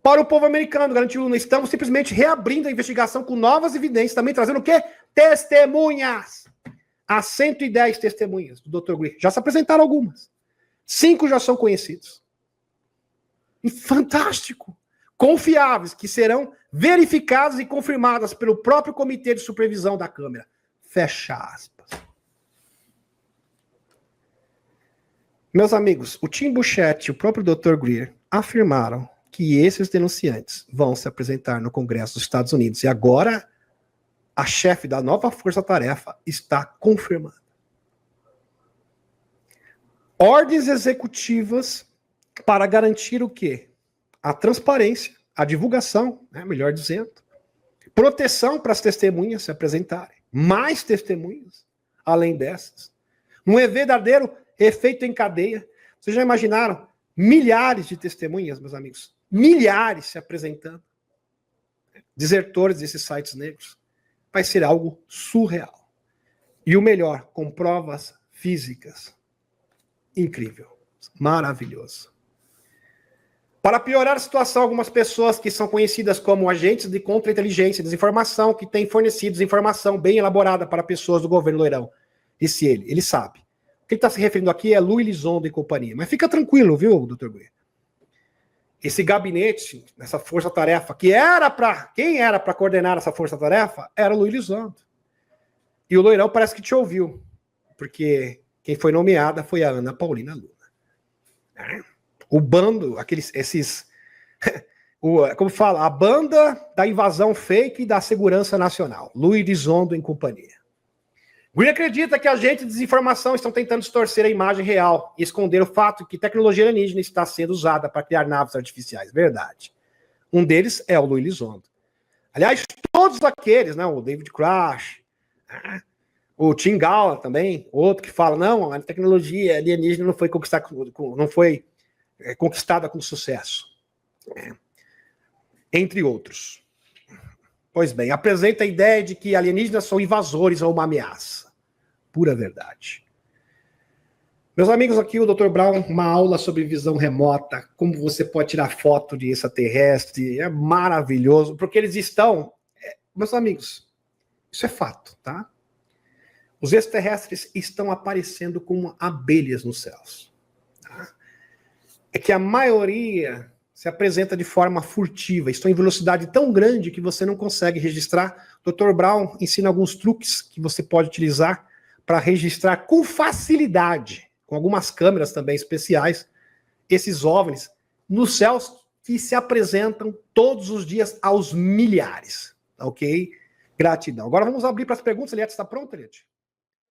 Para o povo americano, garantiu Luna, estamos simplesmente reabrindo a investigação com novas evidências, também trazendo o quê? Testemunhas. Há 110 testemunhas do Dr. Gui. Já se apresentaram algumas. 5 já são conhecidos. E fantástico. Confiáveis, que serão verificadas e confirmadas pelo próprio Comitê de Supervisão da Câmara. Fecha aspas. Meus amigos, o Tim Burchett e o próprio Dr. Greer afirmaram que esses denunciantes vão se apresentar no Congresso dos Estados Unidos. E agora, a chefe da nova força-tarefa está confirmando. Ordens executivas para garantir o quê? A transparência, a divulgação, melhor dizendo, proteção para as testemunhas se apresentarem, mais testemunhas, além dessas. Um verdadeiro efeito em cadeia. Vocês já imaginaram milhares de testemunhas, meus amigos? Milhares se apresentando. Desertores desses sites negros. Vai ser algo surreal. E o melhor, com provas físicas. Incrível. Maravilhoso. Para piorar a situação, algumas pessoas que são conhecidas como agentes de contra-inteligência e desinformação, que têm fornecido informação bem elaborada para pessoas do governo Loirão. Disse ele sabe. O que ele está se referindo aqui é Louis Elizondo e companhia. Mas fica tranquilo, viu, Dr. Gui? Esse gabinete, essa força-tarefa, quem era para coordenar essa força-tarefa era o Louis Elizondo. E o Loirão parece que te ouviu, porque quem foi nomeada foi a Ana Paulina Luna. O bando, como fala, a banda da invasão fake e da segurança nacional. Louis Elizondo e companhia. Green acredita que agentes de desinformação estão tentando distorcer a imagem real e esconder o fato de que tecnologia alienígena está sendo usada para criar naves artificiais. Verdade. Um deles é o Louis Elizondo. Aliás, todos aqueles, o David Crash, o Tim Gall também, outro que fala, não, a tecnologia alienígena não foi conquistada com sucesso. Entre outros. Pois bem, apresenta a ideia de que alienígenas são invasores ou uma ameaça. Pura verdade. Meus amigos, aqui o Dr. Brown, uma aula sobre visão remota, como você pode tirar foto de extraterrestre, é maravilhoso, porque eles estão, meus amigos, isso é fato, tá? Os extraterrestres estão aparecendo como abelhas nos céus. Tá? É que a maioria se apresenta de forma furtiva, estão em velocidade tão grande que você não consegue registrar. O Dr. Brown ensina alguns truques que você pode utilizar para registrar com facilidade, com algumas câmeras também especiais, esses OVNIs nos céus que se apresentam todos os dias aos milhares. Ok? Gratidão. Agora vamos abrir para as perguntas. Eliette, está pronto, Eliette?